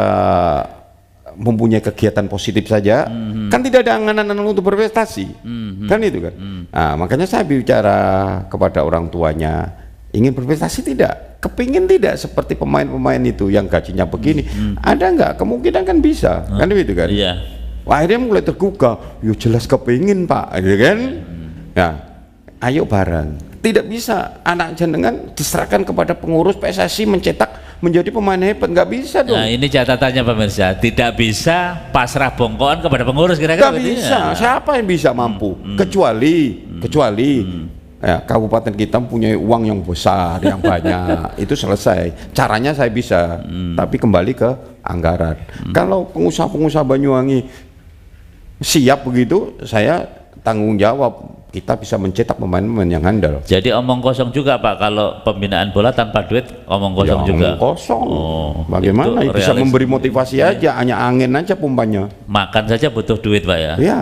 mempunyai kegiatan positif saja, kan tidak ada angan-angan untuk berprestasi, kan itu kan. Nah, makanya saya bicara kepada orang tuanya, ingin berprestasi tidak, kepingin tidak seperti pemain-pemain itu yang gajinya begini, ada nggak kemungkinan kan bisa, kan itu kan. Iya. Wah, akhirnya mulai tergugah, yo jelas kepingin Pak, gitu kan. Ya, ayo bareng. Tidak bisa anak jenengan diserahkan kepada pengurus PSSI mencetak menjadi pemain hebat, nggak bisa dong. Nah ini catatannya pemirsa, tidak bisa pasrah bongkoan kepada pengurus kira-kira. Nggak bisa, siapa yang bisa mampu? Kecuali ya, kabupaten kita mempunyai uang yang besar, yang banyak, itu selesai. Caranya saya bisa, tapi kembali ke anggaran. Kalau pengusaha-pengusaha Banyuwangi siap begitu, saya tanggung jawab kita bisa mencetak pemain-pemain yang handal. Jadi omong kosong juga Pak, kalau pembinaan bola tanpa duit omong kosong Ya, juga. kosong. Oh, Bagaimana itu bisa realis. memberi motivasi aja, hanya angin aja pompanya. Makan saja butuh duit Pak ya. Ya,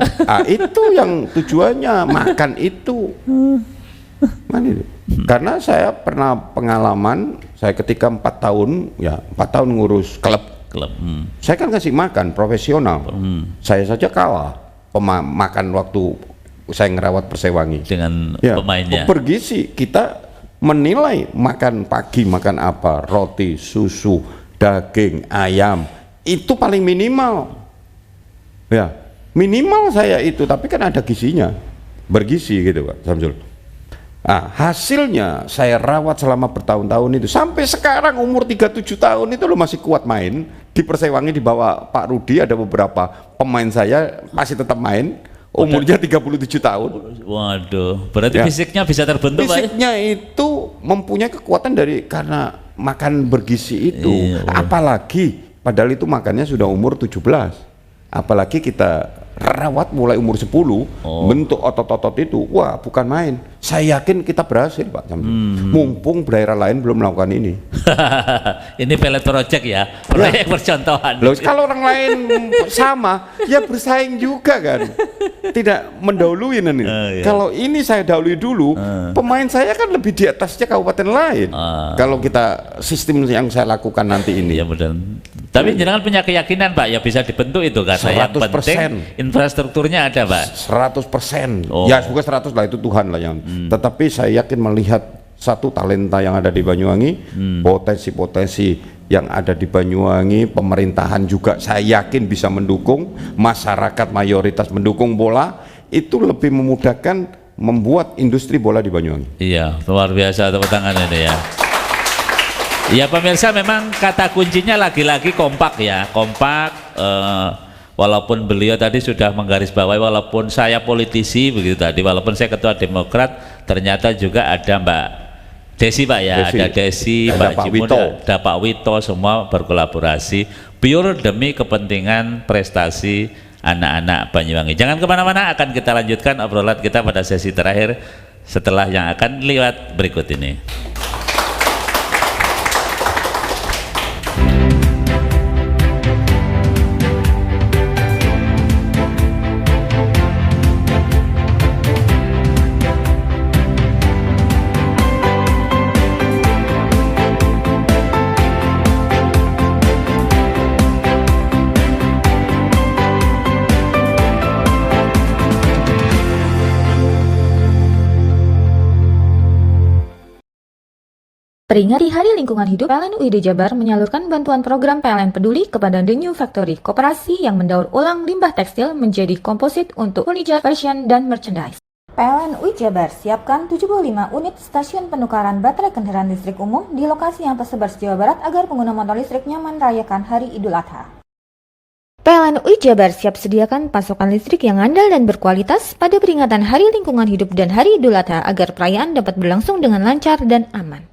itu yang tujuannya makan itu. Mana itu? Karena saya pernah pengalaman, saya ketika 4 tahun, ya 4 tahun ngurus klub. Saya kan kasih makan profesional. Saya saja kalah makan waktu saya ngerawat Persewangi Dengan ya, pemainnya. bergizi. Kita menilai makan pagi makan apa, roti, susu, daging, ayam, itu paling minimal. Ya, minimal saya itu, tapi kan ada gizinya, bergizi gitu Pak Samsul. Nah, hasilnya saya rawat selama bertahun-tahun itu, sampai sekarang umur 37 tahun itu lo masih kuat main di Persewangi. Di bawah Pak Rudi ada beberapa pemain saya masih tetap main, umurnya 37 tahun. Waduh, berarti Ya. fisiknya bisa terbentuk Pak ya? Fisiknya itu mempunyai kekuatan karena makan bergizi itu. Iya. Apalagi padahal itu makannya sudah umur 17. Apalagi kita rawat mulai umur 10, bentuk otot-otot itu, wah bukan main. Saya yakin kita berhasil Pak Samsul. Mumpung daerah lain belum melakukan ini. Ini pelet project ya, proyek percontohan. Loh, kalau orang lain sama, ya bersaing juga kan. Tidak mendahului ini. Iya. Kalau ini saya dahului dulu, pemain saya kan lebih di atasnya kabupaten lain. Kalau kita sistem yang saya lakukan nanti ini. Ya benar. Tapi jenengan punya keyakinan Pak, ya bisa dibentuk itu karena yang 100%. penting infrastrukturnya ada Pak. 100%. Oh. Ya bukan 100 lah, itu Tuhan lah yang. Tetapi saya yakin melihat satu talenta yang ada di Banyuwangi, potensi-potensi yang ada di Banyuwangi, pemerintahan juga saya yakin bisa mendukung, masyarakat mayoritas mendukung bola, itu lebih memudahkan membuat industri bola di Banyuwangi. Iya, luar biasa tepuk tangan ini ya. Ya pemirsa, memang kata kuncinya lagi-lagi kompak ya, kompak. Walaupun beliau tadi sudah menggarisbawahi, walaupun saya politisi begitu tadi, walaupun saya ketua Demokrat, ternyata juga ada Mbak Desi Pak ya, Desi. ada Desi, Ada Mbak Pak Jimun, Wito. ada Pak Wito, semua berkolaborasi pure demi kepentingan prestasi anak-anak Banyuwangi. Jangan kemana-mana, akan kita lanjutkan obrolan kita pada sesi terakhir setelah yang akan lewat berikut ini. Peringati Hari Lingkungan Hidup, PLN UID Jabar menyalurkan bantuan program PLN Peduli kepada The New Factory, koperasi yang mendaur ulang limbah tekstil menjadi komposit untuk furniture, fashion, dan merchandise. PLN UID Jabar siapkan 75 unit stasiun penukaran baterai kendaraan listrik umum di lokasi yang tersebar di Jawa Barat agar pengguna motor listrik nyaman merayakan Hari Idul Adha. PLN UID Jabar siap sediakan pasokan listrik yang andal dan berkualitas pada peringatan Hari Lingkungan Hidup dan Hari Idul Adha agar perayaan dapat berlangsung dengan lancar dan aman.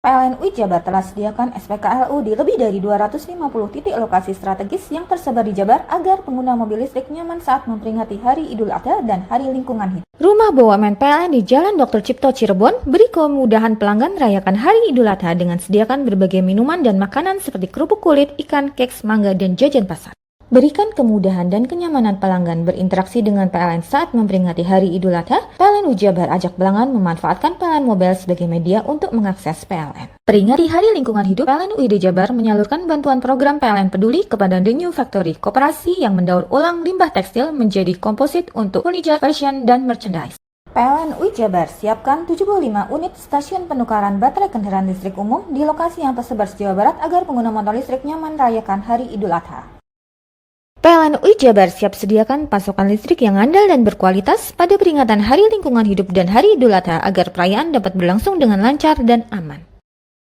PLN UID Jabar telah sediakan SPKLU di lebih dari 250 titik lokasi strategis yang tersebar di Jabar agar pengguna mobil listrik nyaman saat memperingati Hari Idul Adha dan Hari Lingkungan Hidup. Rumah BUMN PLN di Jalan Dr. Cipto Cirebon beri kemudahan pelanggan rayakan Hari Idul Adha dengan sediakan berbagai minuman dan makanan seperti kerupuk kulit, ikan, keks, mangga, dan jajan pasar. Berikan kemudahan dan kenyamanan pelanggan berinteraksi dengan PLN saat memperingati Hari Idul Adha. PLN UID Jabar ajak pelanggan memanfaatkan PLN Mobile sebagai media untuk mengakses PLN. Peringati Hari Lingkungan Hidup, PLN UID Jabar menyalurkan bantuan program PLN Peduli kepada The New Factory, koperasi yang mendaur ulang limbah tekstil menjadi komposit untuk furniture, fashion, dan merchandise. PLN UID Jabar siapkan 75 unit stasiun penukaran baterai kendaraan listrik umum di lokasi yang tersebar di Jawa Barat agar pengguna motor listrik nyaman merayakan Hari Idul Adha. PLN UID Jabar siap sediakan pasokan listrik yang andal dan berkualitas pada peringatan Hari Lingkungan Hidup dan Hari Idul Adha agar perayaan dapat berlangsung dengan lancar dan aman.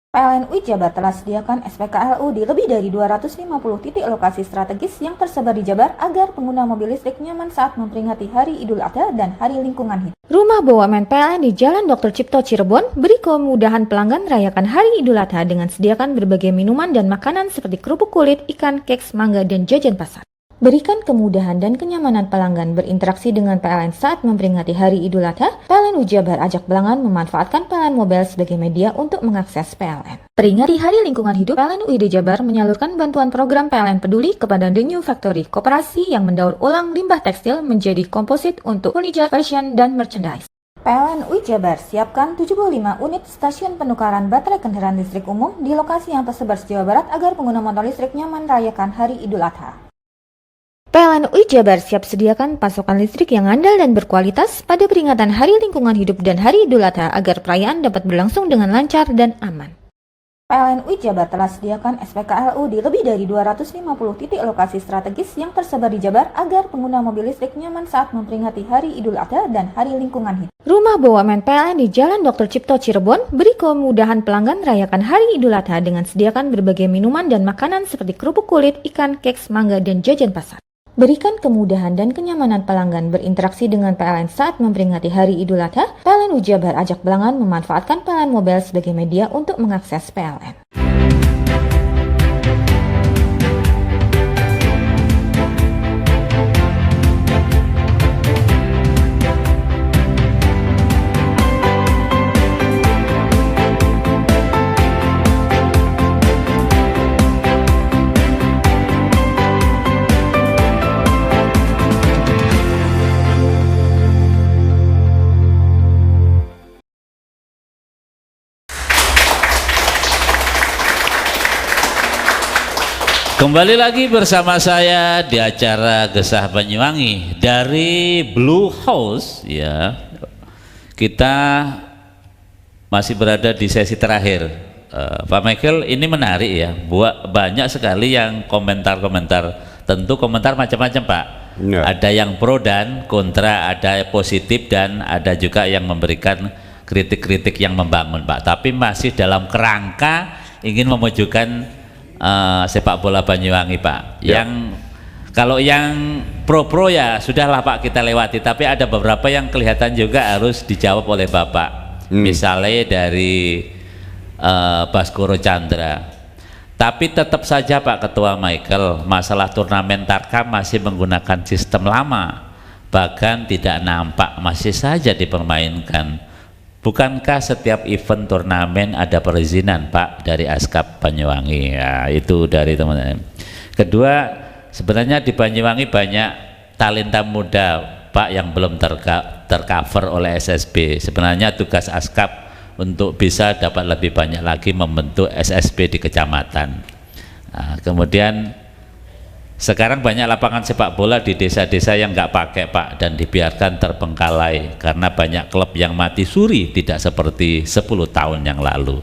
PLN UID Jabar telah sediakan SPKLU di lebih dari 250 titik lokasi strategis yang tersebar di Jabar agar pengguna mobil listrik nyaman saat memperingati Hari Idul Adha dan Hari Lingkungan Hidup. Rumah BUMN PLN di Jalan Dr. Cipto Cirebon beri kemudahan pelanggan rayakan Hari Idul Adha dengan sediakan berbagai minuman dan makanan seperti kerupuk kulit, ikan, keks, mangga, dan jajan pasar. Berikan kemudahan dan kenyamanan pelanggan berinteraksi dengan PLN saat memperingati Hari Idul Adha. PLN Jabar ajak pelanggan memanfaatkan PLN Mobile sebagai media untuk mengakses PLN. Peringati Hari Lingkungan Hidup, PLN UID Jabar menyalurkan bantuan program PLN Peduli kepada The New Factory, koperasi yang mendaur ulang limbah tekstil menjadi komposit untuk furniture, fashion, dan merchandise. PLN UI Jabar siapkan 75 unit stasiun penukaran baterai kendaraan listrik umum di lokasi yang tersebar di Jawa Barat agar pengguna motor listrik nyaman merayakan Hari Idul Adha. PLN UI Jabar siap sediakan pasokan listrik yang andal dan berkualitas pada peringatan Hari Lingkungan Hidup dan Hari Idul Adha agar perayaan dapat berlangsung dengan lancar dan aman. PLN UI Jabar telah sediakan SPKLU di lebih dari 250 titik lokasi strategis yang tersebar di Jabar agar pengguna mobil listrik nyaman saat memperingati Hari Idul Adha dan Hari Lingkungan Hidup. Rumah BUMN PLN di Jalan Dr. Cipto Cirebon beri kemudahan pelanggan merayakan Hari Idul Adha dengan sediakan berbagai minuman dan makanan seperti kerupuk kulit, ikan, keks, mangga, dan jajan pasar. Berikan kemudahan dan kenyamanan pelanggan berinteraksi dengan PLN saat memperingati Hari Idul Adha. PLN Jabar ajak pelanggan memanfaatkan PLN Mobile sebagai media untuk mengakses PLN. Kembali lagi bersama saya di acara Gesah Banyuwangi dari Blue House ya. Kita masih berada di sesi terakhir. Pak Michael, ini menarik ya. Banyak sekali yang komentar-komentar. Tentu komentar macam-macam Pak. Ya. Ada yang pro dan kontra, ada positif dan ada juga yang memberikan kritik-kritik yang membangun Pak. Tapi masih dalam kerangka ingin memajukan sepak bola Banyuwangi Pak. Ya. Yang kalau yang pro ya sudahlah Pak, kita lewati, tapi ada beberapa yang kelihatan juga harus dijawab oleh Bapak. Misalnya dari Baskoro Chandra. Tapi tetap saja Pak Ketua Michael, masalah turnamen Tarkam masih menggunakan sistem lama, bahkan tidak nampak masih saja dipermainkan. Bukankah setiap event turnamen ada perizinan Pak dari Askap Banyuwangi? Ya, itu dari teman-teman. Kedua, sebenarnya di Banyuwangi banyak talenta muda Pak yang belum tercover oleh SSB. Sebenarnya tugas Askap untuk bisa dapat lebih banyak lagi membentuk SSB di kecamatan. Nah, kemudian sekarang banyak lapangan sepak bola di desa-desa yang nggak pakai Pak dan dibiarkan terbengkalai karena banyak klub yang mati suri, tidak seperti 10 tahun yang lalu.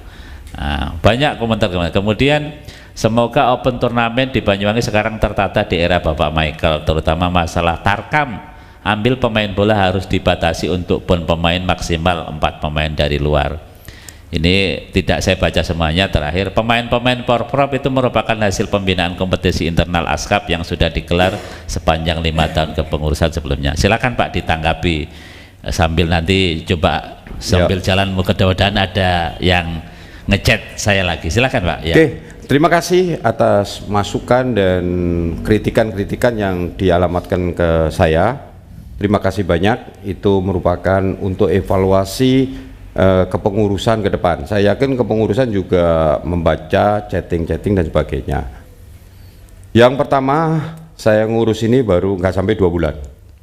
Nah, banyak komentar-komentar. Kemudian semoga open turnamen di Banyuwangi sekarang tertata di era Bapak Michael, terutama masalah Tarkam. Ambil pemain bola harus dibatasi untuk pemain maksimal 4 pemain dari luar. Ini tidak saya baca semuanya. Terakhir, pemain-pemain Porprov itu merupakan hasil pembinaan kompetisi internal Askap yang sudah digelar sepanjang 5 tahun kepengurusan sebelumnya. Silakan Pak ditanggapi sambil nanti coba sambil jalan ke depan ada yang ngechat saya lagi. Silakan Pak. Ya. Oke, terima kasih atas masukan dan kritikan-kritikan yang dialamatkan ke saya. Terima kasih banyak. Itu merupakan untuk evaluasi kepengurusan ke depan. Saya yakin kepengurusan juga membaca chatting-chatting dan sebagainya. Yang pertama, saya ngurus ini baru nggak sampai 2 bulan.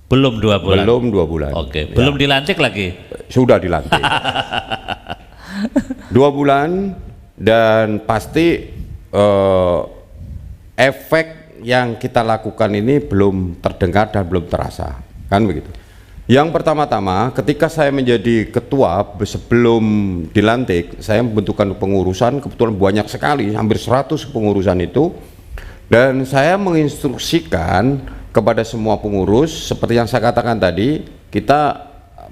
Belum 2 bulan. Belum 2 bulan. Oke, Ya. belum dilantik lagi. Sudah dilantik. 2 bulan dan pasti efek yang kita lakukan ini belum terdengar dan belum terasa, kan begitu. Yang pertama-tama, ketika saya menjadi ketua sebelum dilantik, saya membentukkan pengurusan, kebetulan banyak sekali, hampir 100 pengurusan itu, dan saya menginstruksikan kepada semua pengurus, seperti yang saya katakan tadi, kita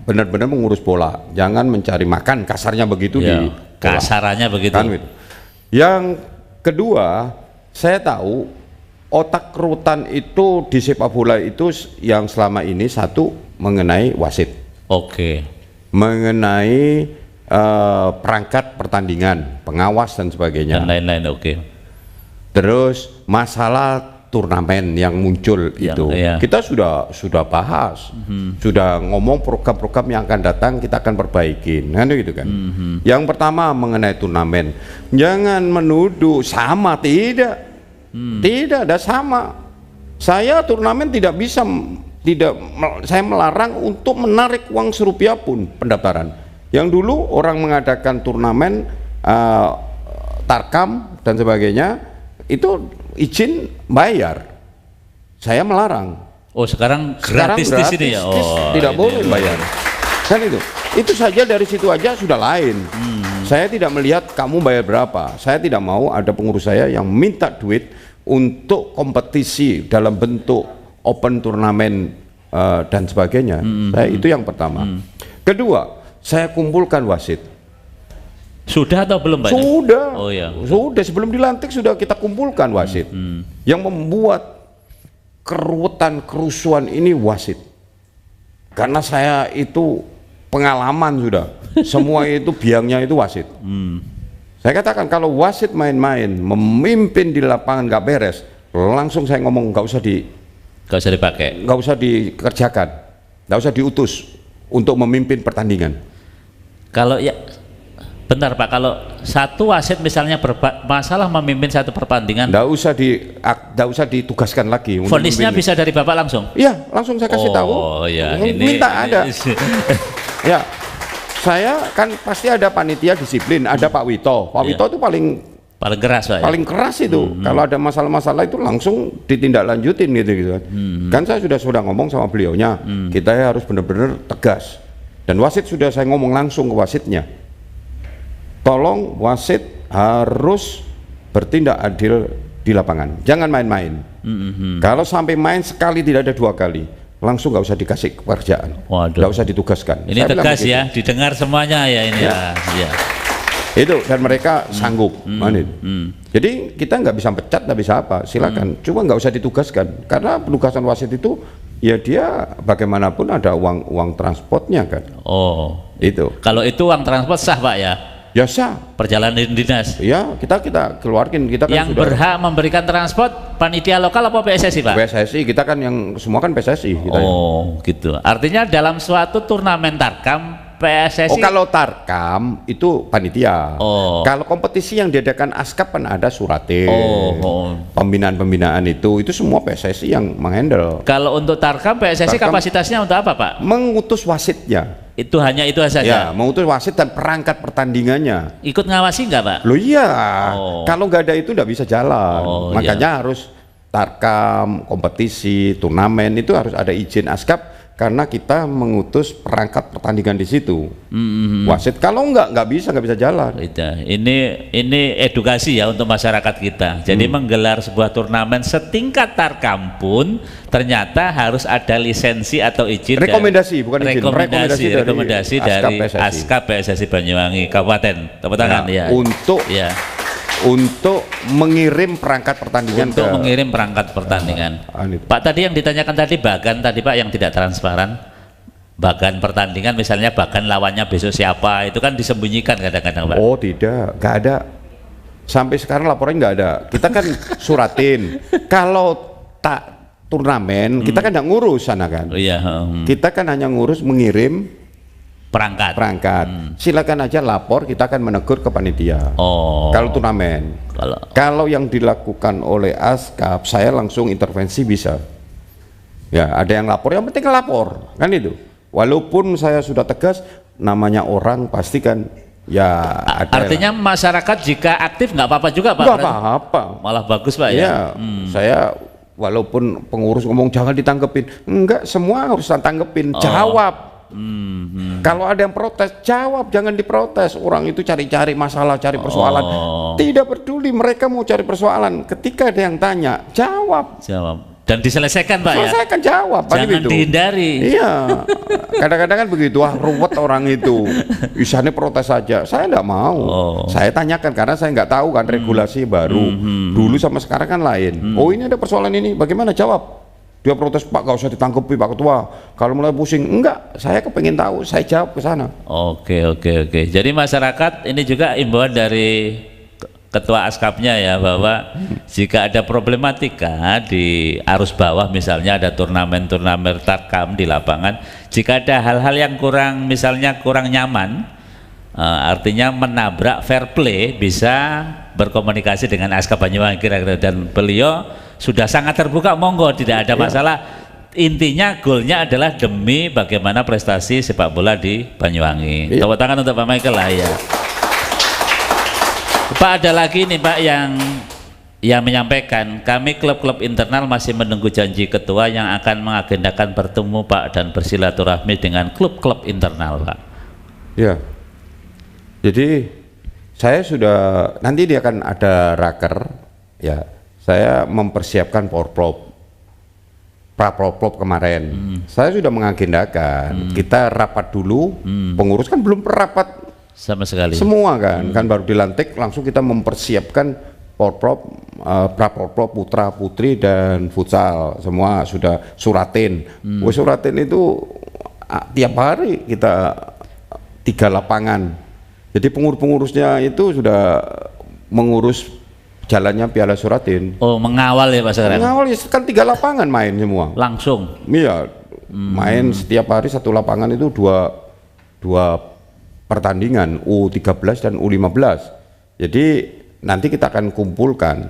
benar-benar mengurus bola, jangan mencari makan, kasarnya begitu Ya, di bola. kasarannya begitu. Kan gitu. Yang kedua, saya tahu otak rutan itu di sepak bola itu yang selama ini satu mengenai wasit, Oke. mengenai perangkat pertandingan, pengawas dan sebagainya. Dan lain-lain. Oke. Terus masalah turnamen yang muncul itu. iya. Kita sudah bahas, sudah ngomong program-program yang akan datang kita akan perbaikin, kan gitu kan. Yang pertama mengenai turnamen, jangan menuduh sama, tidak ada sama. Saya turnamen tidak bisa, saya melarang untuk menarik uang serupiah pun pendaftaran. Yang dulu orang mengadakan turnamen tarkam dan sebagainya itu izin bayar, saya melarang. Oh sekarang gratis di sini ya? Oh, tidak ini boleh bayar. Kan itu saja, dari situ aja sudah lain. Saya tidak melihat kamu bayar berapa. Saya tidak mau ada pengurus saya yang minta duit untuk kompetisi dalam bentuk open turnamen dan sebagainya. Itu yang pertama. Kedua, saya kumpulkan wasit. Sudah atau belum Pak? Sudah. Oh ya. Sudah, sebelum dilantik sudah kita kumpulkan wasit. Yang membuat keruwetan, kerusuhan ini wasit. Karena saya itu pengalaman sudah. Semua itu biangnya itu wasit. Saya katakan kalau wasit main-main, memimpin di lapangan nggak beres, langsung saya ngomong nggak usah dipakai, nggak usah dikerjakan, nggak usah diutus untuk memimpin pertandingan. Kalau ya bentar Pak, kalau satu wasit misalnya bermasalah memimpin satu pertandingan, nggak usah ditugaskan lagi. vonisnya bisa dari Bapak langsung? Iya, langsung saya kasih tahu. Oh ya, minta ada. Ya, saya kan pasti ada panitia disiplin, ada Pak Wito. Pak Wito itu paling keras Pak. Paling keras itu. Kalau ada masalah-masalah itu langsung ditindaklanjutin gitu kan. Kan saya sudah ngomong sama beliaunya, kita harus benar-benar tegas. Dan wasit sudah saya ngomong langsung ke wasitnya. Tolong wasit harus bertindak adil di lapangan, jangan main-main. Kalau sampai main sekali tidak ada 2 kali, langsung nggak usah dikasih pekerjaan, nggak usah ditugaskan. Ini saya tegas ya, didengar semuanya ya ini ya. Itu, dan mereka sanggup. Jadi kita nggak bisa pecat, nggak bisa apa, silakan. Cuma nggak usah ditugaskan, karena penugasan wasit itu ya dia bagaimanapun ada uang transportnya kan. Oh, itu. Kalau itu uang transport sah Pak ya? Ya sah. Perjalanan dinas. Ya kita keluarkan, kita kan yang sudah berhak memberikan transport panitia lokal apa PSSI Pak? PSSI, kita kan yang semua kan PSSI kita. Oh gitu. Artinya dalam suatu turnamen tarkam PSSI. Oh kalau tarkam itu panitia. Oh. Kalau kompetisi yang diadakan ASKAP kan ada suratin. Oh. Pembinaan itu semua PSSI yang menghandle. Kalau untuk tarkam PSSI kapasitasnya untuk apa Pak? Mengutus wasitnya. Itu hanya itu saja. Ya, mengutus wasit dan perangkat pertandingannya. Ikut ngawasi nggak Pak? Loh iya. Oh. Kalau nggak ada itu nggak bisa jalan. Makanya harus tarkam, kompetisi, turnamen itu harus ada izin ASKAP. Karena kita mengutus perangkat pertandingan di situ, wasit. Kalau nggak bisa jalan. Ini edukasi ya untuk masyarakat kita. Jadi menggelar sebuah turnamen setingkat tarkam pun ternyata harus ada lisensi atau izin. Rekomendasi, bukan izin. Rekomendasi dari ASKAP PSSI Banyuwangi Kabupaten. Tepuk tangan ya. Untuk mengirim perangkat pertandingan. Pak, tadi yang ditanyakan tadi bagan tadi Pak yang tidak transparan, bagan pertandingan misalnya bagan lawannya besok siapa, itu kan disembunyikan kadang-kadang Pak. Oh tidak, nggak ada. Sampai sekarang laporannya nggak ada. Kita kan suratin. Kalau tak turnamen kita kan nggak ngurus sana kan. Kita kan hanya ngurus mengirim perangkat. Silakan aja lapor, kita akan menegur ke panitia. Kalau turnamen. Kalau yang dilakukan oleh ASKAP, saya langsung intervensi bisa. Ya, ada yang lapor, yang penting lapor, kan itu. Walaupun saya sudah tegas, namanya orang pasti kan ya ada. Artinya masyarakat jika aktif nggak apa-apa juga Pak? Nggak apa-apa. Malah bagus Pak ya. Saya walaupun pengurus ngomong jangan ditanggepin, enggak, semua harus tanggepin, jawab. Kalau ada yang protes, jawab, jangan diprotes. Orang itu cari-cari masalah, cari persoalan. Tidak peduli, mereka mau cari persoalan. Ketika ada yang tanya, jawab. Dan diselesaikan Pak selesaikan, jawab. Jangan dihindari. Iya. Kadang-kadang kan begitu, ruwet orang itu. Isanya protes saja. Saya enggak mau. Saya tanyakan karena saya nggak tahu kan regulasi baru. Dulu sama sekarang kan lain. Oh ini ada persoalan ini, bagaimana, jawab. Dia protes, Pak gak usah ditanggapi Pak Ketua, kalau mulai pusing. Enggak, saya kepengen tahu, saya jawab ke sana. Oke. Jadi masyarakat ini juga imbauan dari ketua askapnya ya, bahwa jika ada problematika di arus bawah, misalnya ada turnamen-turnamen tarkam di lapangan, jika ada hal-hal yang kurang, misalnya kurang nyaman, artinya menabrak fair play, bisa berkomunikasi dengan askap Banyuwangi kira-kira, dan beliau sudah sangat terbuka, monggo, tidak ada masalah. Intinya goalnya adalah demi bagaimana prestasi sepak bola di Banyuwangi. Tepuk tangan untuk Pak Michael lah ya. Pak, ada lagi nih Pak yang menyampaikan, kami klub-klub internal masih menunggu janji ketua yang akan mengagendakan bertemu Pak dan bersilaturahmi dengan klub-klub internal Pak. Ya, jadi saya sudah, nanti dia akan ada raker, ya saya mempersiapkan pra-porprov kemarin. Saya sudah mengagendakan, kita rapat dulu, pengurus kan belum rapat sama sekali semua kan baru dilantik, langsung kita mempersiapkan pra-porprov putra putri dan futsal semua sudah suratin. Suratin itu tiap hari kita 3 lapangan, jadi pengurus-pengurusnya itu sudah mengurus jalannya Piala Suratin. Oh, mengawal ya Pak sekarang? Mengawal ya, kan 3 lapangan main semua langsung. Iya, main setiap hari 1 lapangan itu dua pertandingan U13 dan U15. Jadi nanti kita akan kumpulkan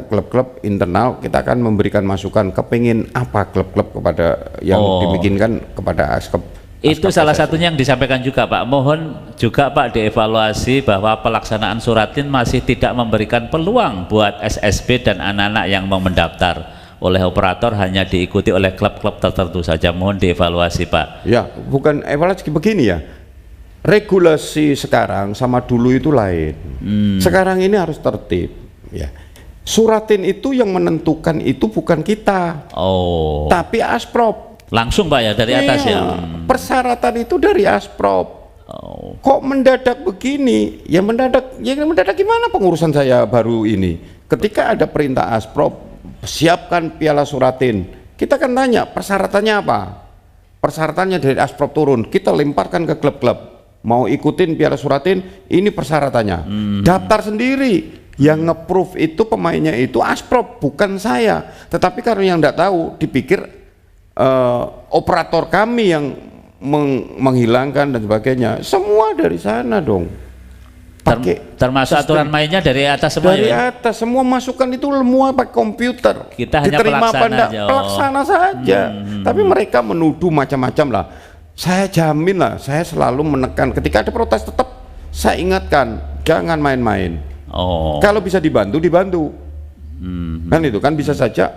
klub-klub internal, kita akan memberikan masukan kepingin apa klub-klub kepada yang dibikinkan kepada askap. Itu salah satunya yang disampaikan juga Pak. Mohon juga Pak dievaluasi bahwa pelaksanaan Suratin masih tidak memberikan peluang buat SSB dan anak-anak yang mau mendaftar oleh operator, hanya diikuti oleh klub-klub tertentu saja. Mohon dievaluasi Pak. Ya, bukan evaluasi begini ya. Regulasi sekarang sama dulu itu lain. Sekarang ini harus tertib. Ya. Suratin itu yang menentukan itu bukan kita, tapi Asprop. Langsung Pak ya dari atas ya. Persyaratan itu dari Asprop. Kok mendadak begini? Ya mendadak gimana pengurusan saya baru ini? Ketika ada perintah Asprop, siapkan Piala Suratin. Kita kan tanya persyaratannya apa? Persyaratannya dari Asprop turun, kita lemparkan ke klub-klub. Mau ikutin Piala Suratin, ini persyaratannya. Daftar sendiri. Yang nge-proof itu pemainnya itu Asprop, bukan saya. Tetapi karena yang tidak tahu, dipikir operator kami yang menghilangkan dan sebagainya. Semua dari sana dong. Termasuk aturan mainnya dari atas semua. Dari atas semua masukan itu semua pakai komputer. Kita hanya pelaksana saja. Tapi mereka menuduh macam-macam lah. Saya jamin lah, saya selalu menekan ketika ada protes, tetap saya ingatkan jangan main-main. Kalau bisa dibantu kan itu kan bisa saja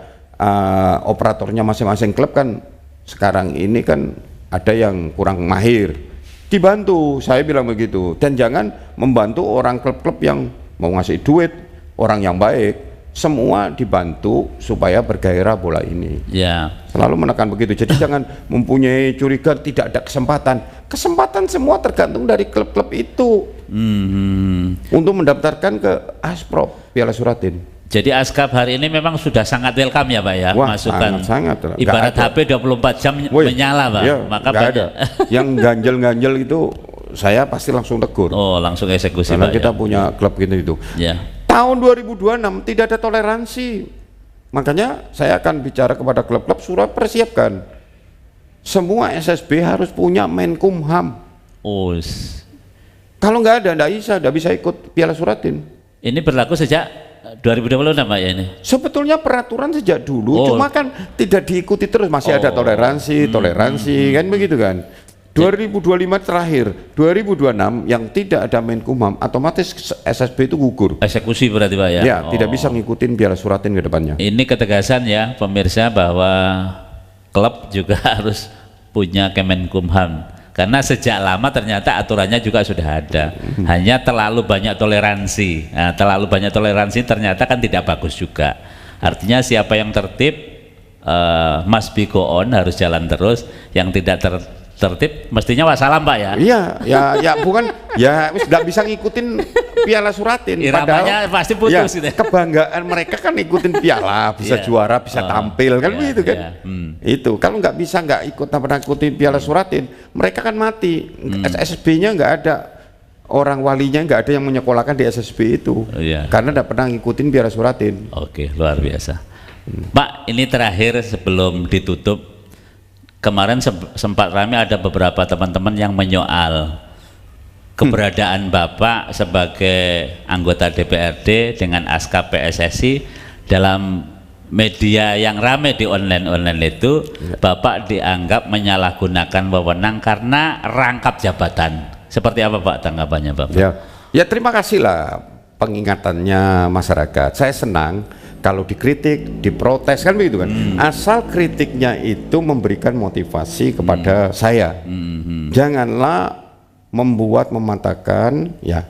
operatornya masing-masing klub kan sekarang ini kan ada yang kurang mahir, dibantu, saya bilang begitu. Dan jangan membantu orang klub-klub yang mau ngasih duit, orang yang baik, semua dibantu supaya bergairah bola ini. Selalu menekan begitu. Jadi jangan mempunyai curiga tidak ada kesempatan semua tergantung dari klub-klub itu untuk mendaftarkan ke Asprop Piala Suratin. Jadi Askap hari ini memang sudah sangat welcome ya Pak ya. Wah, masukan sangat. Ibarat HP 24 jam menyala Pak. Iya, maka ada yang ganjel-ganjel itu saya pasti langsung tegur. Langsung eksekusi karena Pak, kita punya klub gitu itu. Tahun 2026 tidak ada toleransi. Makanya saya akan bicara kepada klub-klub, sudah persiapkan. Semua SSB harus punya Menkumham. Kalau nggak ada, nggak bisa ikut Piala Suratin. Ini berlaku sejak 2026 Pak ya ini? Sebetulnya peraturan sejak dulu, cuma kan tidak diikuti terus, masih ada toleransi kan begitu kan. 2025 terakhir, 2026 yang tidak ada Menkumham, otomatis SSB itu gugur. Eksekusi berarti Pak ya? Ya, tidak bisa ngikutin Piala Suratin ke depannya. Ini ketegasan ya pemirsa bahwa klub juga harus punya Kemenkumham. Karena sejak lama ternyata aturannya juga sudah ada. Hanya terlalu banyak toleransi. Nah, terlalu banyak toleransi ternyata kan tidak bagus juga. Artinya siapa yang tertib must be go on, harus jalan terus. Yang tidak tertib mestinya wassalam Pak ya. Ya bukan ya nggak bisa ngikutin Piala Suratin. Iramanya pasti putus gitu. Kebanggaan mereka kan ngikutin piala, bisa juara, bisa tampil kan begitu kan. Itu kalau nggak pernah ikutin Piala Suratin, mereka kan mati. SSB-nya nggak ada orang walinya nggak ada yang menyekolahkan di SSB itu, Iya. karena tidak pernah ngikutin biar suratin. Oke, luar biasa. Pak, ini terakhir sebelum ditutup, kemarin sempat ramai ada beberapa teman-teman yang menyoal keberadaan Bapak sebagai anggota DPRD dengan askap PSSI dalam media yang ramai di online itu. Bapak dianggap menyalahgunakan wewenang karena rangkap jabatan. Seperti apa Pak tanggapannya Bapak? Ya terima kasih lah pengingatannya masyarakat. Saya senang kalau dikritik, diprotes kan begitu kan. Asal kritiknya itu memberikan motivasi kepada saya. Janganlah mematahkan ya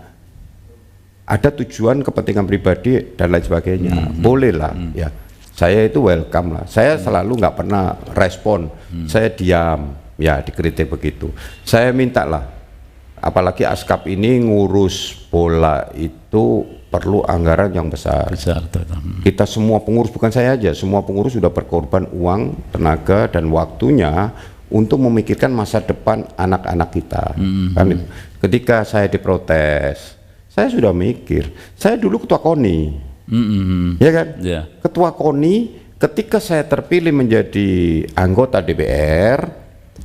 ada tujuan kepentingan pribadi dan lain sebagainya. Boleh lah ya. Saya itu welcome lah. Saya selalu nggak pernah respon. Saya diam ya dikritik begitu. Saya minta lah. Apalagi askap ini ngurus bola itu perlu anggaran yang besar. Kita semua pengurus, bukan saya aja, semua pengurus sudah berkorban uang, tenaga dan waktunya untuk memikirkan masa depan anak-anak kita. Kan itu. Ketika saya diprotes, saya sudah mikir. Saya dulu ketua KONI, ya kan? Yeah. Ketua KONI, ketika saya terpilih menjadi anggota DPR,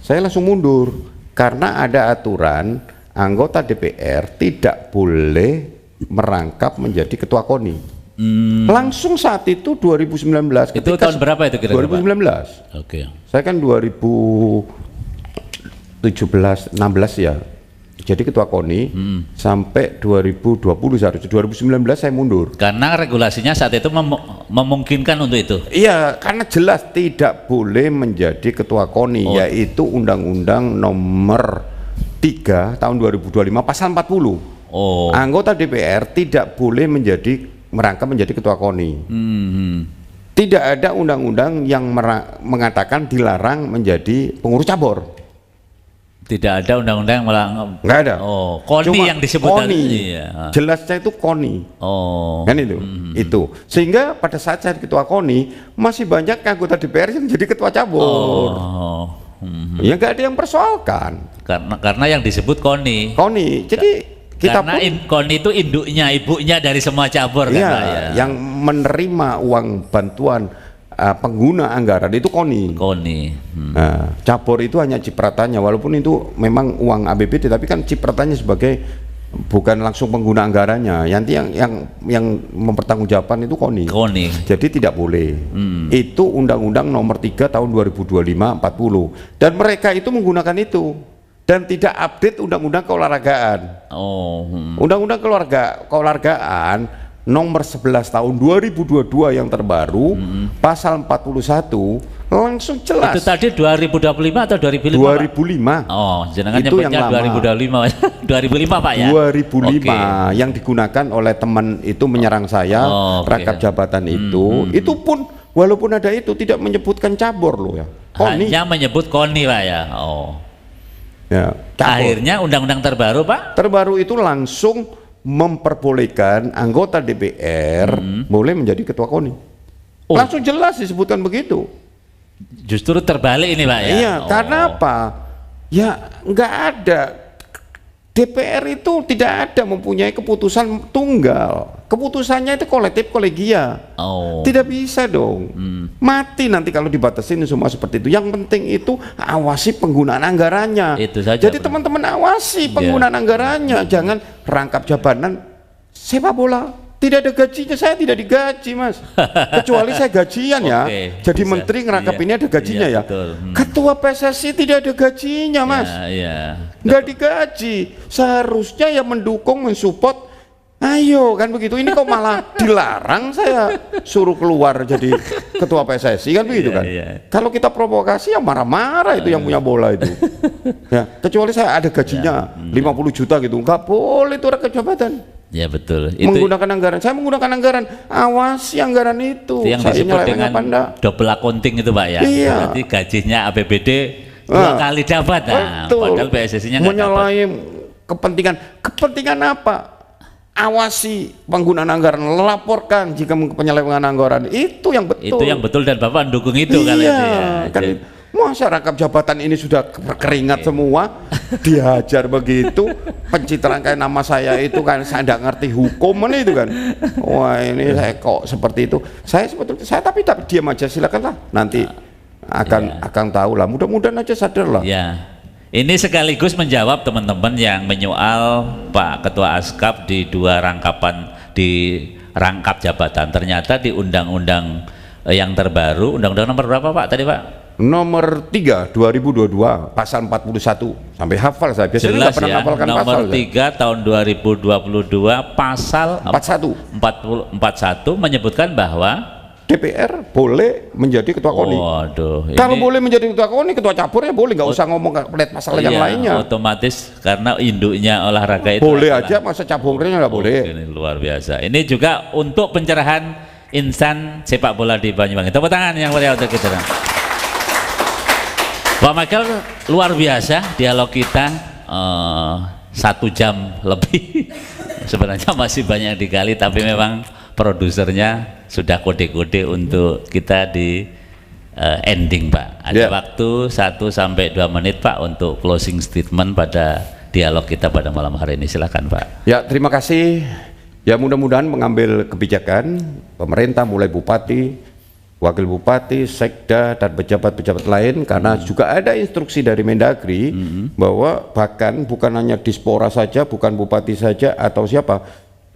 saya langsung mundur karena ada aturan anggota DPR tidak boleh merangkap menjadi ketua KONI. Langsung saat itu 2019. Itu tahun berapa itu kira-kira? 2019. Oke. Saya kan 2016 ya. Jadi ketua KONI sampai 2020 seharusnya 2019 saya mundur. Karena regulasinya saat itu memungkinkan untuk itu. Iya, karena jelas tidak boleh menjadi ketua KONI, yaitu Undang-Undang Nomor 3 tahun 2025 pasal 40. Anggota DPR tidak boleh merangkap menjadi ketua KONI. Tidak ada undang-undang yang mengatakan dilarang menjadi pengurus cabur. Tidak ada undang-undang nggak ada. KONI Cuma yang disebut KONI. Iya. Jelasnya itu KONI. Kan itu. Itu. Sehingga pada saat saya ketua KONI masih banyak anggota DPR yang jadi ketua cabur. Ya nggak ada yang persoalkan. Karena yang disebut KONI. KONI. Jadi kita karena KONI itu induknya, ibunya dari semua cabur kan Pak, ya. Yang menerima uang bantuan pengguna anggaran itu KONI. Nah, cabur itu hanya cipratannya, walaupun itu memang uang APBD, tapi kan cipratannya sebagai bukan langsung pengguna anggarannya. Nanti yang mempertanggungjawabkan itu KONI. Jadi tidak boleh. Itu Undang-Undang Nomor 3 tahun 2025 40. Dan mereka itu menggunakan itu dan tidak update Undang-Undang keolahragaan. Undang-Undang keolahragaan Nomor 11 tahun 2022 yang terbaru, pasal 41 langsung jelas. Itu tadi 2025 atau 2005? 2005. Jenengan itu yang nyebutnya 2025. 2005 Pak ya? 2005 yang digunakan oleh teman itu menyerang saya, rangkap jabatan itu. Itu pun walaupun ada itu tidak menyebutkan cabur loh ya. KONI. Hanya menyebut KONI Pak ya. Ya, akhirnya undang-undang terbaru Pak? Terbaru itu langsung memperbolehkan anggota DPR boleh menjadi ketua KONI. Langsung jelas disebutkan begitu. Justru terbalik ini Pak ya? Iya, karena apa? Ya nggak ada. DPR itu tidak ada mempunyai keputusan tunggal. Keputusannya itu kolektif kolegia. Tidak bisa dong. Mati nanti kalau dibatasin semua seperti itu. Yang penting itu awasi penggunaan anggarannya. Itu saja. Jadi teman-teman awasi penggunaan anggarannya. Jangan rangkap jabatan sepak bola. Tidak ada gajinya, saya tidak digaji Mas. Kecuali saya gajian ya. Jadi bisa. Menteri ngerangkap ini ada gajinya ya. Ketua PSSI tidak ada gajinya Mas. Nggak digaji. Seharusnya ya mendukung, mensupport. Ayo kan begitu. Ini kok malah dilarang saya suruh keluar jadi ketua PSSI kan begitu kan. Kalau kita provokasi ya marah-marah itu yang punya bola itu. Ya, kecuali saya ada gajinya 50 juta gitu. Nggak boleh itu rangkap jabatan. Ya betul. Menggunakan anggaran, saya menggunakan anggaran, awasi anggaran itu. Yang saya disebut dengan double accounting itu Pak ya. Berarti gajinya APBD 2 kali dapat. Padahal PSSI-nya nggak dapat. Menyalahi kepentingan apa? Awasi penggunaan anggaran, laporkan jika penyelewengan anggaran. Itu yang betul. Itu yang betul dan Bapak mendukung itu kali ya. Kan masyarakat jabatan ini sudah berkeringat semua. dihajar begitu, pencitraan kayak nama saya itu kan, saya tidak ngerti hukum mana itu kan. Wah ini saya kok seperti itu. Saya sebetulnya tapi diam aja, silakanlah nanti akan tahu lah. Mudah-mudahan aja sadar lah. Ya. Ini sekaligus menjawab teman-teman yang menyoal Pak Ketua Askap di dua rangkap jabatan. Ternyata di undang-undang yang terbaru, undang-undang nomor berapa Pak tadi Pak? Nomor 3 2022 pasal 41, sampai hafal saya, biasanya nggak pernah hafalkan pasal. Nomor 3 tahun 2022 pasal 41 menyebutkan bahwa DPR boleh menjadi ketua KONI. Waduh, kalau boleh menjadi ketua KONI, ketua caburnya boleh, nggak usah ngomong pelet pasal yang lainnya. Otomatis karena induknya olahraga itu boleh aja, masa caburnya nggak boleh. Ini luar biasa. Ini juga untuk pencerahan insan sepak bola di Banyuwangi. Tepuk tangan yang meriah untuk kita. Pak Michael, luar biasa dialog kita 1 jam lebih. Sebenarnya masih banyak digali, tapi memang produsernya sudah kode-kode untuk kita di ending Pak. Ada waktu 1 sampai 2 menit Pak untuk closing statement pada dialog kita pada malam hari ini. Silakan Pak. Ya, terima kasih. Ya, mudah-mudahan mengambil kebijakan pemerintah, mulai bupati, wakil bupati, sekda, dan pejabat-pejabat lain, karena juga ada instruksi dari Mendagri bahwa bahkan bukan hanya Dispora saja, bukan bupati saja atau siapa,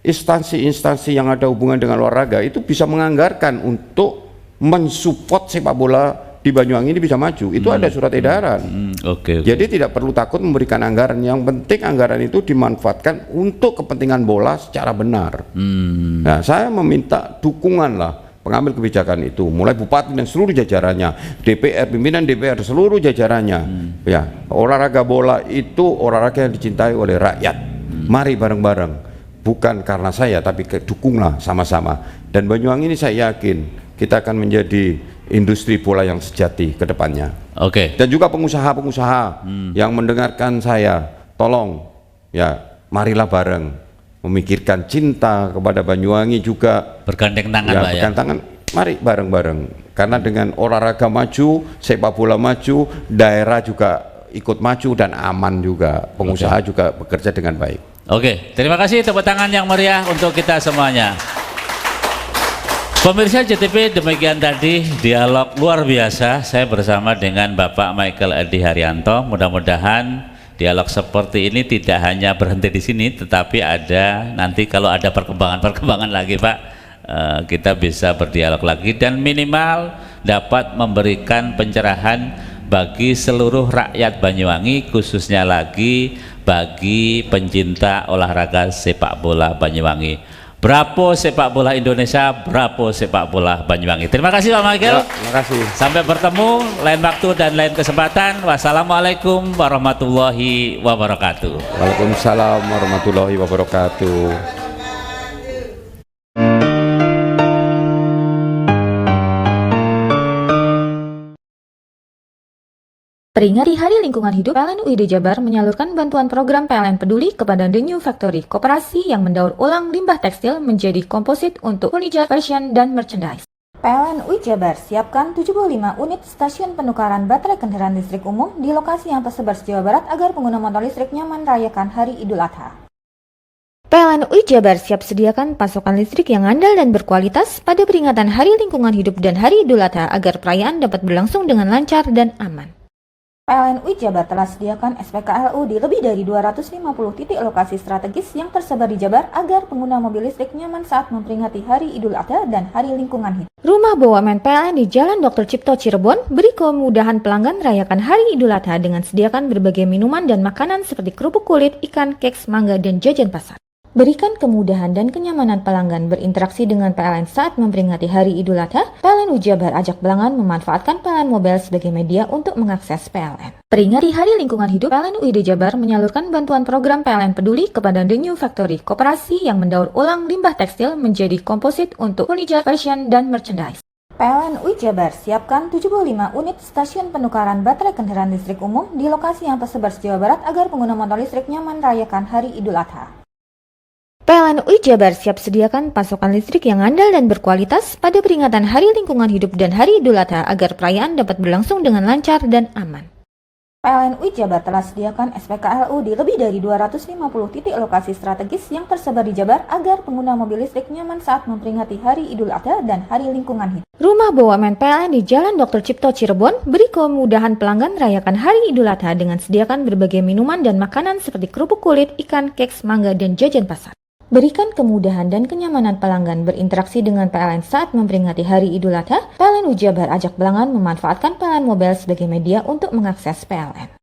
instansi-instansi yang ada hubungan dengan olahraga itu bisa menganggarkan untuk mensupport sepak bola di Banyuwangi ini bisa maju. Itu ada surat edaran. Okay. Jadi tidak perlu takut memberikan anggaran. Yang penting anggaran itu dimanfaatkan untuk kepentingan bola secara benar. Nah, saya meminta dukungan lah pengambil kebijakan itu, mulai bupati dan seluruh jajarannya, DPR, pimpinan DPR, seluruh jajarannya. Ya, olahraga bola itu olahraga yang dicintai oleh rakyat. Mari bareng-bareng, bukan karena saya, tapi dukunglah sama-sama. Dan Banyuwangi ini saya yakin kita akan menjadi industri bola yang sejati ke depannya. Oke. Dan juga pengusaha-pengusaha yang mendengarkan saya, tolong ya, marilah bareng memikirkan cinta kepada Banyuwangi juga, bergandeng tangan ya, Pak ya. bergandeng tangan, mari bareng-bareng, karena dengan olahraga maju, sepak bola maju, daerah juga ikut maju dan aman juga, pengusaha juga bekerja dengan baik. Oke, terima kasih, tepuk tangan yang meriah untuk kita semuanya. Pemirsa JTV, demikian tadi dialog luar biasa saya bersama dengan Bapak Michael Edi Haryanto. Mudah-mudahan dialog seperti ini tidak hanya berhenti di sini, tetapi ada nanti kalau ada perkembangan lagi Pak, kita bisa berdialog lagi dan minimal dapat memberikan pencerahan bagi seluruh rakyat Banyuwangi, khususnya lagi bagi pencinta olahraga sepak bola Banyuwangi. Bravo sepak bola Indonesia, bravo sepak bola Banyuwangi. Terima kasih Pak Michael. Ya, terima kasih. Sampai bertemu lain waktu dan lain kesempatan. Wassalamualaikum warahmatullahi wabarakatuh. Waalaikumsalam warahmatullahi wabarakatuh. Peringati Hari Lingkungan Hidup, PLN UID Jabar menyalurkan bantuan program PLN Peduli kepada The New Factory, koperasi yang mendaur ulang limbah tekstil menjadi komposit untuk furniture, fashion, dan merchandise. PLN UI Jabar siapkan 75 unit stasiun penukaran baterai kendaraan listrik umum di lokasi yang tersebar se-Jawa Barat agar pengguna motor listrik nyaman merayakan Hari Idul Adha. PLN UI Jabar siap sediakan pasokan listrik yang andal dan berkualitas pada peringatan Hari Lingkungan Hidup dan Hari Idul Adha agar perayaan dapat berlangsung dengan lancar dan aman. PLN UI Jabar telah sediakan SPKLU di lebih dari 250 titik lokasi strategis yang tersebar di Jabar agar pengguna mobil listrik nyaman saat memperingati Hari Idul Adha dan Hari Lingkungan Hidup. Rumah BUMN PLN di Jalan Dr. Cipto Cirebon beri kemudahan pelanggan merayakan Hari Idul Adha dengan sediakan berbagai minuman dan makanan seperti kerupuk kulit, ikan, keks, mangga, dan jajan pasar. Berikan kemudahan dan kenyamanan pelanggan berinteraksi dengan PLN saat memperingati Hari Idul Adha. PLN UI Jabar ajak pelanggan memanfaatkan PLN Mobile sebagai media untuk mengakses PLN. Peringati Hari Lingkungan Hidup, PLN UID Jabar menyalurkan bantuan program PLN Peduli kepada The New Factory, koperasi yang mendaur ulang limbah tekstil menjadi komposit untuk furniture, fashion, dan merchandise. PLN UI Jabar siapkan 75 unit stasiun penukaran baterai kendaraan listrik umum di lokasi yang tersebar se-Jawa Barat agar pengguna motor listrik nyaman merayakan Hari Idul Adha. PLN UI Jabar siap sediakan pasokan listrik yang andal dan berkualitas pada peringatan Hari Lingkungan Hidup dan Hari Idul Adha agar perayaan dapat berlangsung dengan lancar dan aman. PLN UI Jabar telah sediakan SPKLU di lebih dari 250 titik lokasi strategis yang tersebar di Jabar agar pengguna mobil listrik nyaman saat memperingati Hari Idul Adha dan Hari Lingkungan Hidup. Rumah BUMN PLN di Jalan Dr. Cipto Cirebon beri kemudahan pelanggan merayakan Hari Idul Adha dengan sediakan berbagai minuman dan makanan seperti kerupuk kulit, ikan, keks, mangga, dan jajan pasar. Berikan kemudahan dan kenyamanan pelanggan berinteraksi dengan PLN saat memperingati Hari Idul Adha. PLN UI Jabar ajak pelanggan memanfaatkan PLN Mobile sebagai media untuk mengakses PLN.